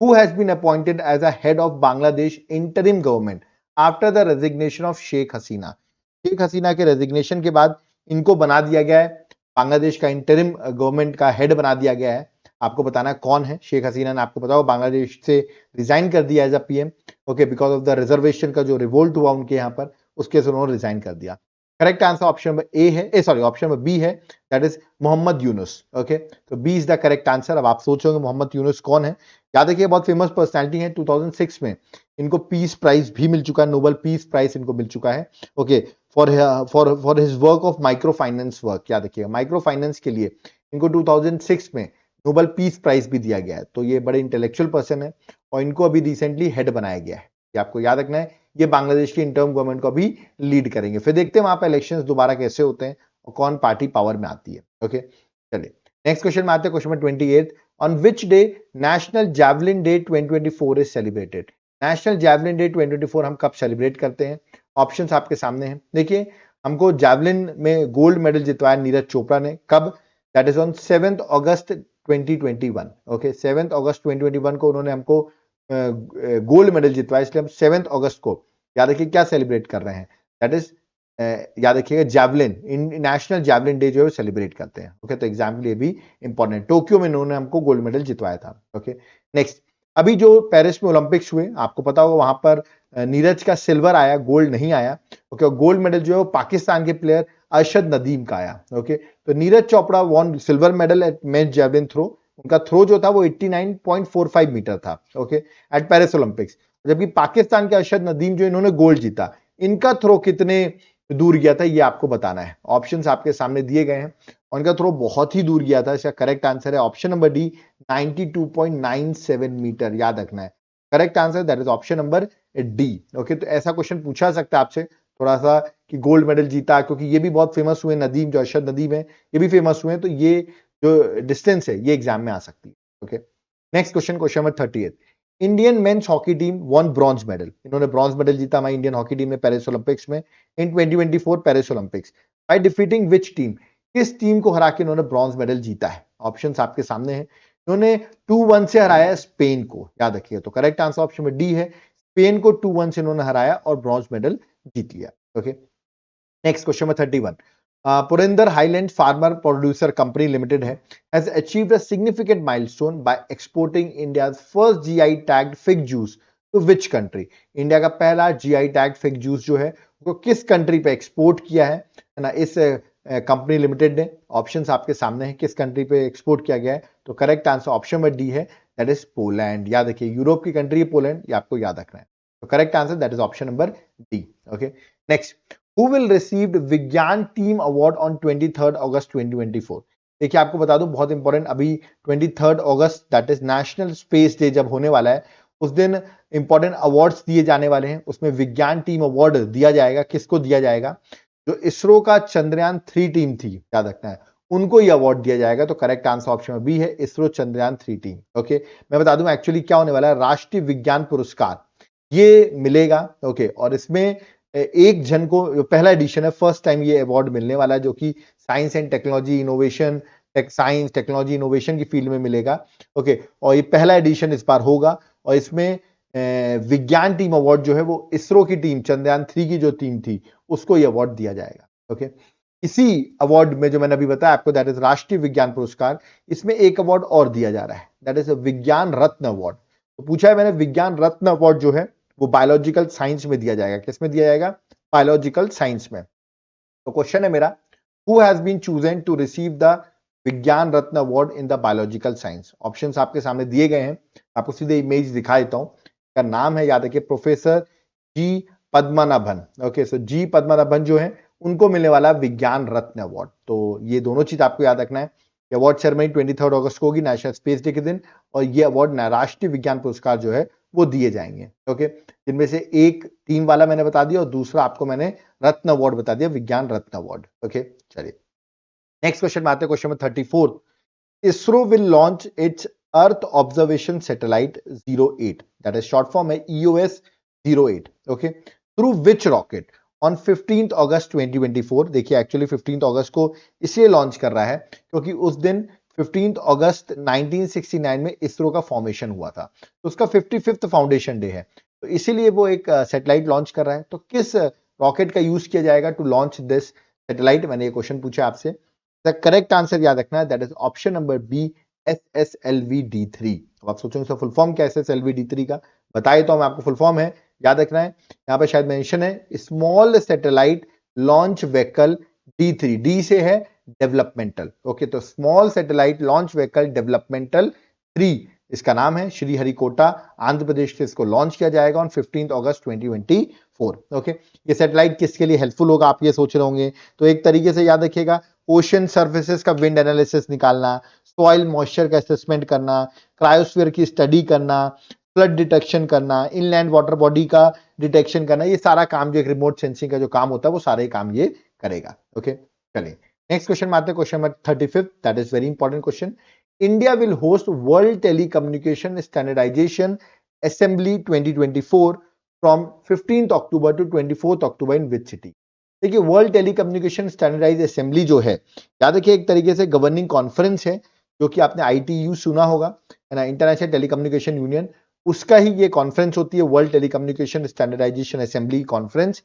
who has been appointed as a head of Bangladesh interim government after the resignation of Sheikh Hasina. Sheikh Hasina के रेजिग्नेशन के बाद इनको बना दिया गया है, बांग्लादेश का इंटरिम गवर्नमेंट का हेड बना दिया गया है। आपको बताना है कौन है। शेख हसीना ने आपको बताओ बांग्लादेश से रिजाइन कर दिया as a PM. Okay, because of the reservation का जो रिवोल्ट हुआ उनके यहाँ पर, उसके से उन्होंने रिजाइन कर दिया। Correct answer option number A है, सॉरी ऑप्शन नंबर बी है, that is Muhammad Yunus. Okay, तो B is the correct answer. अब आप सोचोगे मोहम्मद यूनुस कौन है, याद रखिए बहुत फेमस पर्सनालिटी है। 2006 में इनको पीस प्राइज भी मिल चुका है, नोबेल पीस प्राइज इनको मिल चुका है। Okay, for his work of micro finance work, याद रखिएगा माइक्रो फाइनेंस के लिए इनको 2006 में नोबेल पीस प्राइज भी दिया गया है। तो ये बड़े इंटेलेक्चुअल पर्सन है, और इनको अभी रिसेंटली हेड बनाया गया है, ये आपको याद रखना है। ये बांग्लादेश की इंटर्म गवर्नमेंट को अभी लीड करेंगे। फिर देखते हैं वहां पर इलेक्शंस दोबारा कैसे होते हैं और कौन पार्टी पावर में आती है। ओके, चलिए नेक्स्ट क्वेश्चन में आते हैं, question number 28, on which day national javelin day 2024 is celebrated. National javelin day 2024 हम कब सेलिब्रेट करते हैं, ऑप्शंस आपके सामने हैं। देखिए हमको जैवलिन में गोल्ड मेडल जितवाया नीरज चोपड़ा ने, कब, that is on 7 August 2021। Okay, 7 अगस्त 2021 को उन्होंने हमको गोल्ड मेडल जितवाया, इसलिए हम 7 अगस्त को याद रखिए क्या सेलिब्रेट कर रहे हैं, दैट इज याद रखिएगा जैवलिन, नेशनल जैवलिन डे जो है सेलिब्रेट करते हैं। ओके, तो एग्जाम्पल ये भी इंपॉर्टेंट, टोक्यो में इन्होंने हमको गोल्ड मेडल जितवाया था। ओके, नेक्स्ट, अभी जो पेरिस में ओलंपिक्स हुए आपको पता होगा वहां पर नीरज का सिल्वर आया, गोल्ड नहीं आया। ओके, गोल्ड मेडल जो है वो पाकिस्तान के प्लेयर अरशद नदीम का आया। ओके, तो Neeraj Chopra won silver medal at men's javelin throw, उनका थ्रो जो था वो 89.45 मीटर था। ओके, एट पेरिस ओलंपिक्स, जबकि पाकिस्तान के अरशद नदीम जो इन्होंने गोल्ड जीता, इनका थ्रो कितने दूर गया था ये आपको बताना है। ऑप्शंस आपके सामने दिए गए हैं, और इनका थ्रो बहुत ही दूर गया था। इसका करेक्ट आंसर है ऑप्शन नंबर डी, 92.97 मीटर। याद रखना है correct answer that is option number D. Okay, तो ऐसा क्वेश्चन पूछा सकता है आपसे थोड़ा सा कि गोल्ड मेडल जीता, क्योंकि ये भी बहुत फेमस हुए, नदीम जो अरशद नदीम है ये भी फेमस हुए हैं, तो ये जो डिस्टेंस है ये एग्जाम में आ सकती है। Okay, next question, question number 38। Indian men's hockey team one bronze medal, इन्होंने ब्रॉन्ज मेडल जीता हमारी इंडियन हॉकी टीम ने पेरिस ओलंपिक्स में इन 2024 Paris Olympics by defeating which team, किस टीम को हरा के इन्होंने ब्रॉन्ज मेडल जीता है? ऑप्शंस आपके सामने हैं। इन्होंने 2-1 से हराया स्पेन को, याद रखिए, तो करेक्ट आंसर ऑप्शन में डी है, स्पेन को 2-1 से इन्होंने हराया और ब्रॉन्ज मेडल जीत लिया। ओके, नेक्स्ट क्वेश्चन में 31। Purandar highland farmer producer company limited है has achieved a significant milestone by exporting India's first GI tagged fig juice to which country? India का पहला GI tagged fig juice जो है वो किस कंट्री पे एक्सपोर्ट किया है ना इस कंपनी लिमिटेड ने? ऑप्शंस आपके सामने हैं, किस कंट्री पे एक्सपोर्ट किया गया है, तो correct answer option number D है, दैट इज पोलैंड। याद रखिए यूरोप की कंट्री है पोलैंड, ये आपको याद रखना है, तो correct answer that is option number D. Okay, next, who will receive Vigyan team award on 23 August 2024? देखिए आपको बता दूं बहुत इंपॉर्टेंट, अभी 23 अगस्त that is national space day जब होने वाला है उस दिन इंपॉर्टेंट अवार्ड्स दिए जाने वाले हैं, उसमें विज्ञान टीम अवार्ड दिया जाएगा। किसको दिया जाएगा? जो इसरो का चंद्रयान 3 टीम थी, याद रखना है, उनको ये अवार्ड दिया जाएगा। तो करेक्ट आंसर ऑप्शन बी है, इसरो चंद्रयान 3 टीम। ओके, मैं बता दूं एक्चुअली क्या होने वाला है, राष्ट्रीय विज्ञान पुरस्कार ये मिलेगा। ओके, और इसमें एक जन को, पहला एडिशन है, फर्स्ट टाइम ये अवार्ड मिलने वाला है, जो कि science and technology innovation, science technology innovation की फील्ड में मिलेगा। ओके, और ये पहला एडिशन इस बार होगा, और इसमें विज्ञान टीम अवार्ड जो है वो इसरो की टीम, चंद्रयान 3 की जो टीम थी उसको ये अवार्ड दिया जाएगा। ओके, इसी अवार्ड में जो मैंने अभी बताया आपको, दैट इज राष्ट्रीय विज्ञान पुरस्कार, इसमें एक अवार्ड और दिया जा रहा है, दैट इज विज्ञान रत्न अवार्ड। तो पूछा है मैंने, विज्ञान रत्न अवार्ड जो है वो बायोलॉजिकल साइंस में दिया जाएगा। किस में दिया जाएगा? बायोलॉजिकल साइंस में। तो क्वेश्चन है मेरा, who has been chosen to receive the Vigyan Ratna award in the biological science? Options आपके सामने दिए गए हैं, आपको सीधे इमेज दिखा देता हूं। का नाम है, याद रखिए, प्रोफेसर जी पद्मनाभन। ओके, सो जी पद्मनाभन जो है उनको मिलने वाला विज्ञान रत्न अवार्ड। तो ये दोनों चीज आपको याद रखना है। अवार्ड सेरेमनी 23 अगस्त को होगी, नेशनल स्पेस डे के दिन, और ये अवार्ड राष्ट्रीय विज्ञान पुरस्कार जो है वो दिए जाएंगे। ओके, जिनमें से एक टीम वाला मैंने बता दिया और दूसरा आपको मैंने रत्न अवार्ड बता दिया, विज्ञान रत्न अवार्ड। ओके, चलिए नेक्स्ट क्वेश्चन में आते हैं, क्वेश्चन में 34। ISRO will launch its earth observation satellite 08, that is short form है EOS 08। Okay, through which rocket on 15 अगस्त 2024? देखिए एक्चुअली 15 अगस्त को इसलिए लॉन्च कर रहा है क्योंकि उस दिन 15 अगस्त 1969 में इसरो का फॉर्मेशन हुआ था, तो उसका 55th फाउंडेशन डे है, तो इसीलिए वो एक सैटेलाइट लॉन्च कर रहा है। तो किस रॉकेट का यूज किया जाएगा टू लॉन्च दिस सैटेलाइट? मैंने ये क्वेश्चन पूछा आपसे, द करेक्ट आंसर याद रखना है, that is option number B, SSLV-D3। अब आप सोचेंगे फुल फॉर्म क्या है SSLV-D3 का, बताइए तो हम आपको फुल फॉर्म है, याद रखना है, यहाँ पे शायद मेंशन है small satellite launch vehicle D3, D से है डेवलपमेंटल। ओके, तो small satellite launch vehicle developmental 3 इसका नाम है। श्रीहरिकोटा आंध्र प्रदेश से इसको लॉन्च किया जाएगा ऑन 15 अगस्त 2024। ओके, ये सैटेलाइट किसके लिए हेल्पफुल होगा आप ये सोच रहे होंगे, तो एक तरीके से याद रखिएगा, ओशन सर्फेसेस का विंड एनालिसिस निकालना, सॉइल मॉइस्चर का असेसमेंट करना, क्रायोस्फीयर की स्टडी करना, फ्लड डिटेक्शन करना, इनलैंड वाटर बॉडी का डिटेक्शन करना, ये सारा काम जो एक रिमोट सेंसिंग का जो काम होता है वो सारे काम ये करेगा। ओके, चलिए नेक्स्ट क्वेश्चन में आते हैं, question number 35, that is very important question. India will host world telecommunication standardization assembly 2024 from 15 October to 24 October in which city? देखिए वर्ल्ड टेलीकम्युनिकेशन स्टैंडर्डाइज असेंबली जो है, याद रखिए, एक तरीके से गवर्निंग कॉन्फ्रेंस है, जो कि आपने ITU सुना होगा, है ना, इंटरनेशनल टेलीकम्युनिकेशन यूनियन, उसका ही ये कॉन्फ्रेंस होती है, world telecommunication standardization assembly conference.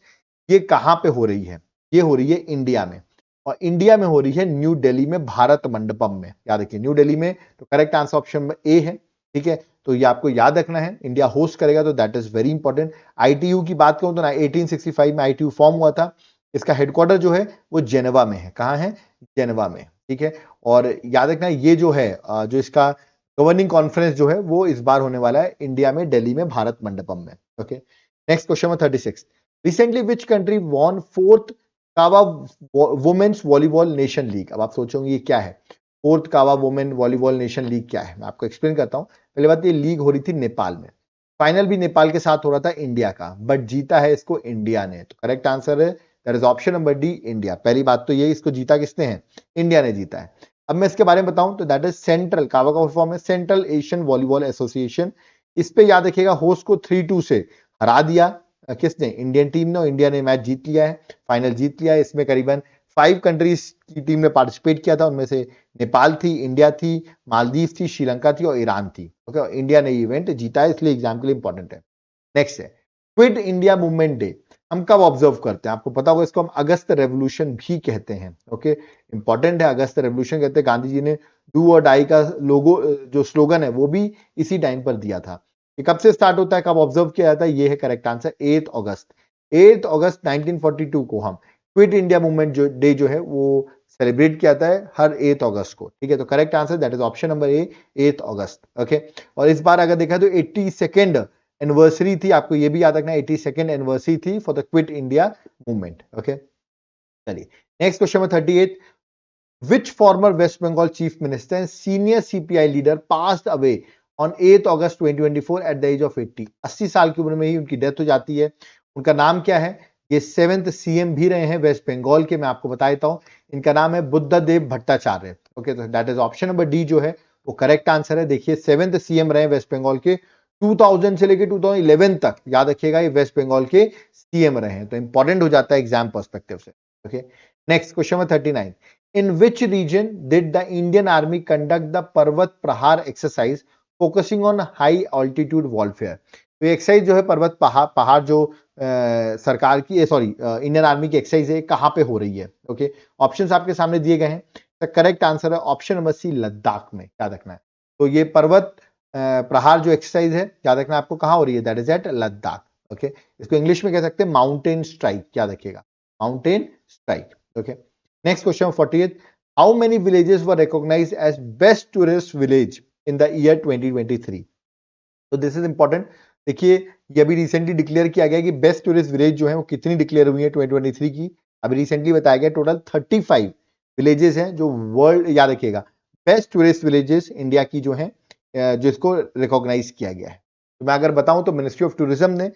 ये कहां पे हो रही है? ये हो रही है इंडिया में, और इंडिया में हो रही है न्यू दिल्ली में, भारत मंडपम में। याद रखिए न्यू दिल्ली में, तो करेक्ट आंसर ऑप्शन ए है। ठीक है, तो ये आपको याद रखना है, इंडिया होस्ट करेगा, तो that is very important. ITU की बात करूं तो ना 1865 में ITU फॉर्म हुआ था, इसका हेडक्वार्टर जो है वो जेनेवा में है। कहां है? जेनेवा में। ठीक है, और याद रखना ये जो है जो इसका गवर्निंग कॉन्फ्रेंस जो है वो इस बार होने वाला है इंडिया में, दिल्ली में, भारत मंडपम में। ओके, नेक्स्ट क्वेश्चन में 36। Recently which country won 4th कावा वुमेन्स वॉलीबॉल नेशन लीग। अब आप सोचोगे ये क्या है, फोर्थ कावा वुमेन वॉलीबॉल नेशन लीग क्या है, मैं आपको एक्सप्लेन करता हूँ। पहले बात, ये लीग हो रही थी नेपाल में, फाइनल भी नेपाल के साथ हो रहा था इंडिया का, बट जीता है इसको इंडिया ने। तो करेक्ट आंसर है that is option number D, India. पहली बात तो ये, इसको जीता किसने है, इंडिया ने जीता है। अब मैं इसके बारे में बताऊं तो दैट इज सेंट्रल, कावा का फॉर्म है सेंट्रल एशियन वॉलीबॉल एसोसिएशन। इस पे याद रखिएगा होस्ट को 3-2 से हरा दिया किसने, इंडियन टीम ने। इंडिया ने मैच जीत लिया है, फाइनल जीत लिया है। इसमें करीबन 5 कंट्रीज की टीम ने पार्टिसिपेट किया था, उनमें से नेपाल थी, इंडिया थी, मालदीव थी, श्रीलंका थी और ईरान थी। ओके, इंडिया ने इवेंट जीता है, इसलिए एग्जाम के लिए इंपॉर्टेंट है। नेक्स्ट है क्विट इंडिया मूवमेंट डे। हम कब ऑब्जर्व करते हैं, आपको पता होगा, इसको हम अगस्त रेवोल्यूशन भी कहते हैं। ओके, इंपॉर्टेंट है, अगस्त रेवोल्यूशन कहते हैं। गांधी जी ने डू और डाई का लोगो जो स्लोगन है वो भी इसी टाइम पर दिया था। ये कब से स्टार्ट होता है, कब ऑब्जर्व किया जाता है, ये है करेक्ट आंसर 8 अगस्त। 8 अगस्त 1942 को हम क्विट इंडिया मूवमेंट जो डे जो है वो सेलिब्रेट किया जाता है हर 8 अगस्त को। ठीक है, तो correct answer that is option number A, 8 August. Okay, और इस बार अगर देखा तो 82nd एनिवर्सरी थी, आपको ये भी याद रखना, 82nd एनिवर्सरी थी for the quit India movement. Okay, चलिए नेक्स्ट क्वेश्चन में 38, which former West Bengal chief minister and senior CPI leader passed away on 8 August 2024 at the age of 80। 80 साल की उम्र में ही उनकी डेथ हो जाती है। उनका नाम क्या है, ये 7th सीएम भी रहे हैं वेस्ट बंगाल के, मैं आपको बता देता हूं। इनका नाम है बुद्धदेव भट्टाचार्य। ओके, तो that is option number D जो है वो करेक्ट आंसर है। देखिए 7th सीएम रहे वेस्ट बंगाल के, 2000 से लेकर 2011 तक, याद रखिएगा ये वेस्ट बंगाल के सीएम रहे हैं, तो इंपॉर्टेंट हो जाता है एग्जाम पर्सपेक्टिव से। ओके, नेक्स्ट क्वेश्चन में 39, in which region did the Indian Army conduct the पर्वत प्रहार exercise focusing on high altitude warfare। तो ये एक्सरसाइज जो है पर्वत पहाड़ जो सरकार की सॉरी इंडियन आर्मी की एक्सरसाइज है, कहां पे हो रही है। ओके, ऑप्शंस आपके सामने दिए गए हैं। तो करेक्ट आंसर है ऑप्शन नंबर सी, लद्दाख में, याद रखना है। तो ये पर्वत प्रहार जो एक्सरसाइज है, याद रखना आपको कहां हो रही है, that is at Ladakh. Okay, इसको इंग्लिश में कह सकते हैं माउंटेन स्ट्राइक, याद रखिएगा, mountain strike. Okay, next question 40th, how many villages were recognized as best tourist village in the year 2023। तो दिस इज इंपॉर्टेंट। देखिए ये अभी रिसेंटली डिक्लेयर किया गया कि बेस्ट टूरिस्ट विलेज जो है वो कितनी डिक्लेयर हुई है 2023 की। अभी रिसेंटली बताया गया टोटल 35 विलेजेस हैं जो वर्ल्ड, याद रखिएगा, बेस्ट टूरिस्ट विलेजेस इंडिया की जो है जिसको रिकॉग्नाइज किया गया है। तो मैं अगर बताऊं तो मिनिस्ट्री ऑफ टूरिज्म ने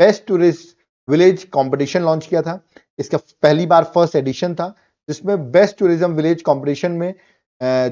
best tourist village competition launch किया था। इसका पहली बार फर्स्ट एडिशन था, जिसमें बेस्ट टूरिज्म विलेज कॉम्पिटिशन में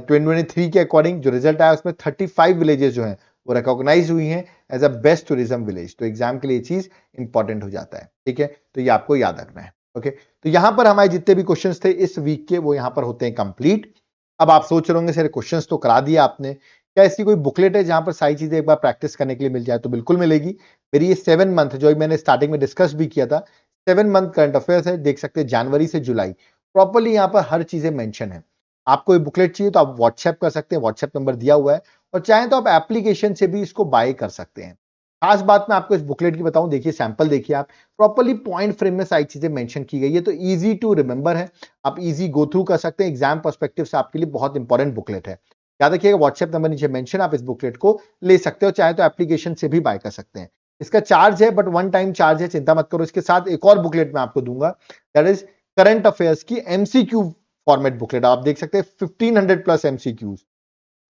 2023 के अकॉर्डिंग जो रिजल्ट आया उसमें 35 विलेजेस जो हैं वो रिकॉग्नाइज हुई हैं as a best tourism village. तो एग्जाम के लिए चीज इंपॉर्टेंट हो जाता है। ठीक है, तो ये आपको याद रखना है। ओके, तो यहां पर हमारे जितने भी क्वेश्चंस थे इस वीक के वो यहां पर होते हैं कंप्लीट। अब आप सोच रहे होंगे सर क्वेश्चंस तो करा दिया आपने, क्या इसकी कोई बुकलेट है जहां पर सारी चीजें एक बार प्रैक्टिस करने के लिए मिल जाए? तो बिल्कुल मिलेगी। मेरी ये 7 मंथ जो मैंने स्टार्टिंग में डिस्कस भी किया था, 7 मंथ करंट अफेयर्स है, देख सकते हैं जनवरी से जुलाई, प्रॉपर्ली यहां पर हर चीजें मेंशन है। आपको ये बुकलेट चाहिए तो आप व्हाट्सएप कर सकते हैं, व्हाट्सएप नंबर दिया हुआ है, और चाहें तो आप एप्लीकेशन से भी इसको बाय कर सकते हैं। खास बात मैं आपको इस बुकलेट की बताऊं, देखिए सैंपल देखिए आप, प्रॉपर्ली पॉइंट फ्रेम में सारी चीजें मेंशन की गई है, तो इजी टू रिमेंबर है, आप इजी गो थ्रू कर सकते हैं। एग्जाम पर्सपेक्टिव से आपके लिए बहुत इंपॉर्टेंट बुकलेट है। याद रखिएगा व्हाट्सएप नंबर नीचे मेंशन, आप इस बुकलेट को ले सकते हो, चाहे तो एप्लीकेशन से भी बाय कर सकते हैं। इसका चार्ज है बट वन टाइम चार्ज है, चिंता मत करो। इसके साथ एक और बुकलेट मैं आपको दूंगा, दैट इज करंट अफेयर्स की एमसीक्यू फॉर्मेट बुकलेट। आप देख सकते हैं 1500 प्लस एमसीक्यूज,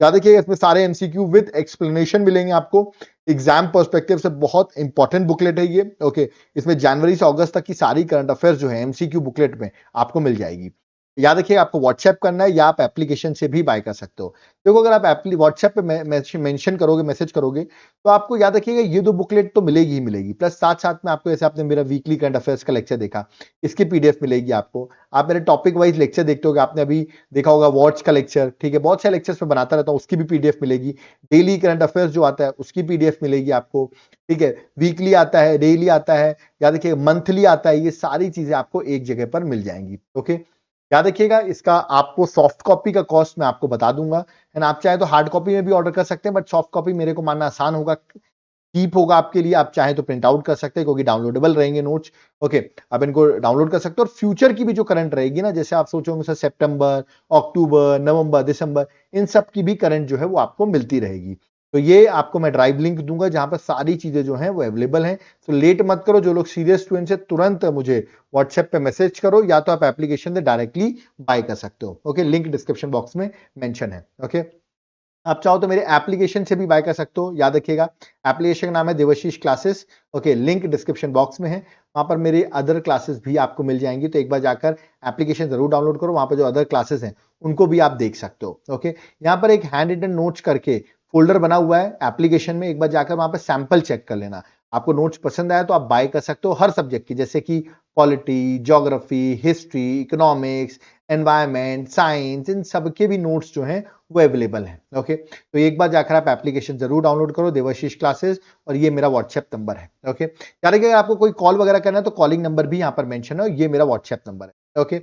याद रखिएगा इसमें सारे एमसीक्यू विद एक्सप्लेनेशन मिलेंगे आपको। एग्जाम पर्सपेक्टिव से बहुत इंपॉर्टेंट बुकलेट है ये। ओके, इसमें जनवरी से अगस्त तक की सारी करंट अफेयर्स जो है एमसीक्यू बुकलेट में आपको मिल जाएगी। याद रखिए आपको व्हाट्सएप करना है या आप एप्लीकेशन से भी बाय कर सकते हो। देखो अगर आप व्हाट्सएप पे मेंशन करोगे, मैसेज करोगे, तो आपको याद रखिएगा ये दो बुकलेट तो मिलेगी ही मिलेगी, प्लस साथ साथ में आपको, जैसे आपने मेरा वीकली करंट अफेयर्स का लेक्चर देखा, इसकी पीडीएफ मिलेगी आपको। आप मेरे टॉपिक वाइज लेक्चर देखते होगे, आपने अभी देखा होगा वॉच का लेक्चर, ठीक है, बहुत सारे लेक्चर्स में बनाता रहता हूँ, उसकी भी पीडीएफ मिलेगी। डेली करंट अफेयर्स जो आता है उसकी पीडीएफ मिलेगी आपको। ठीक है, वीकली आता है, डेली आता है, याद रखिएगा मंथली आता है, ये सारी चीजें आपको एक जगह पर मिल जाएंगी। ओके, याद रखिएगा इसका आपको सॉफ्ट कॉपी का कॉस्ट मैं आपको बता दूंगा, एंड आप चाहे तो हार्ड कॉपी में भी ऑर्डर कर सकते हैं, बट सॉफ्ट कॉपी मेरे को मानना आसान होगा, कीप होगा आपके लिए। आप चाहे तो प्रिंट आउट कर सकते हैं क्योंकि डाउनलोडेबल रहेंगे नोट्स। ओके, आप इनको डाउनलोड कर सकते हो, और फ्यूचर की भी जो करंट रहेगी ना, जैसे आप सोचोगे सर सितंबर, अक्टूबर, नवंबर, दिसंबर, इन सब की भी करंट जो है वो आपको मिलती रहेगी। तो ये आपको मैं ड्राइव लिंक दूंगा जहां पर सारी चीजें जो हैं वो अवेलेबल हैं। तो लेट मत करो, जो लोग सीरियस स्टूडेंट है तुरंत मुझे व्हाट्सएप पे मैसेज करो, या तो आप एप्लीकेशन से डायरेक्टली बाय कर सकते हो। ओके, लिंक डिस्क्रिप्शन बॉक्स में मेंशन है। ओके, आप चाहो तो मेरे एप्लीकेशन से भी बाय कर सकते हो, याद रखिएगा एप्लीकेशन का नाम है Devashish classes. Okay, link description box में है, वहां पर मेरे अदर क्लासेस भी आपको मिल जाएंगी। तो एक बार जाकर एप्लीकेशन जरूर डाउनलोड करो, वहां पर जो अदर क्लासेस हैं उनको भी आप देख सकते हो। ओके, यहाँ पर एक हैंड रिटन नोट्स करके फोल्डर बना हुआ है एप्लीकेशन में, एक बार जाकर वहां पर सैंपल चेक कर लेना। आपको नोट्स पसंद आया तो आप बाय कर सकते हो हर सब्जेक्ट की, जैसे कि polity, geography, history, economics, environment, science, इन सब के भी नोट्स जो हैं वो अवेलेबल है। ओके, तो एक बार जाकर आप एप्लीकेशन जरूर डाउनलोड करो देवाशीष क्लासेस, और ये मेरा व्हाट्सएप नंबर है। ओके, याद रखिए अगर आपको कोई कॉल वगैरह करना है तो कॉलिंग नंबर भी यहाँ पर मेंशन है, ये मेरा व्हाट्सएप नंबर है। ओके,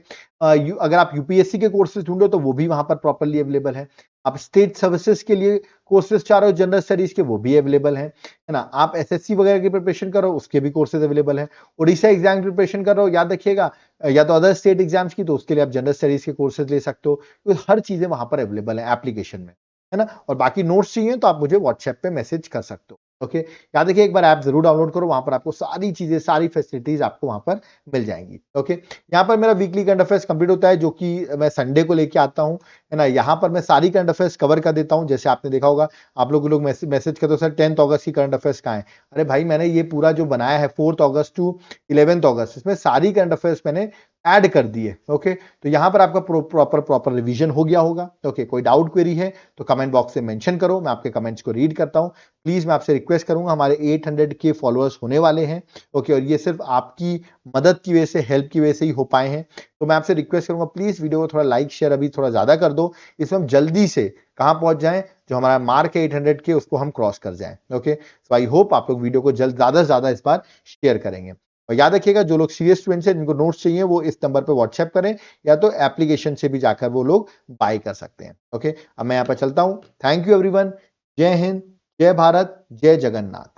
अगर आप यूपीएससी के कोर्सेज ढूंढो तो वो भी वहां पर प्रॉपरली अवेलेबल है। आप स्टेट सर्विसेज के लिए कोर्सेज चाह रहे हो जनरल स्टडीज के, वो भी अवेलेबल है ना। आप एसएससी वगैरह की प्रिपरेशन करो, उसके भी कोर्सेज अवेलेबल है। उड़ीसा एग्जाम की प्रिपरेशन कर रहे हो, याद रखिएगा, या तो अदर स्टेट एग्जाम्स की, तो उसके लिए आप जनरल स्टडीज के कोर्सेज ले सकते हो। तो हर चीजें वहां पर अवेलेबल है एप्लीकेशन में, है ना। और बाकी नोट्स चाहिए तो आप मुझे व्हाट्सएप पे मैसेज कर सकते हो। ओके, याद रखिए एक बार ऐप जरूर डाउनलोड करो, वहां पर आपको सारी चीजें, सारी फैसिलिटीज आपको वहां पर मिल जाएंगी। ओके, यहाँ पर मेरा वीकली करंट अफेयर्स कंप्लीट होता है, जो कि मैं संडे को लेके आता हूँ, है ना। यहाँ पर मैं सारी करंट अफेयर्स कवर कर देता हूँ। जैसे आपने देखा होगा, आप लोग मैसेज करते हो सर 10th अगस्त की करंट अफेयर्स कहाँ है। अरे भाई, मैंने ये पूरा जो बनाया है 4th अगस्त टू 11th अगस्त, इसमें सारी करंट अफेयर्स मैंने ऐड कर दिए। ओके, तो यहां पर आपका प्रॉपर रिवीजन हो गया होगा। ओके, कोई डाउट क्वेरी है तो कमेंट बॉक्स से मेंशन करो, मैं आपके कमेंट्स को रीड करता हूं। प्लीज मैं आपसे रिक्वेस्ट करूंगा, हमारे 800 के फॉलोअर्स होने वाले हैं। ओके, और ये सिर्फ आपकी मदद की वजह से, हेल्प की वजह से ही हो पाए हैं। तो मैं आपसे रिक्वेस्ट करूंगा, प्लीज वीडियो को थोड़ा लाइक शेयर अभी थोड़ा ज्यादा कर दो, इसमें हम जल्दी से कहां पहुंच जाएं, जो हमारा मार्क है 800 के, उसको हम क्रॉस कर जाएं। ओके, सो आई होप आप लोग वीडियो को ज्यादा से ज्यादा इस बार शेयर करेंगे। और याद रखिएगा, जो लोग सीरियस स्टूडेंट्स हैं जिनको नोट्स चाहिए, वो इस नंबर पे व्हाट्सएप करें, या तो एप्लीकेशन से भी जाकर वो लोग बाय कर सकते हैं। ओके, अब मैं यहाँ पर चलता हूं। Thank you everyone. जय हिंद, जय भारत, जय जगन्नाथ।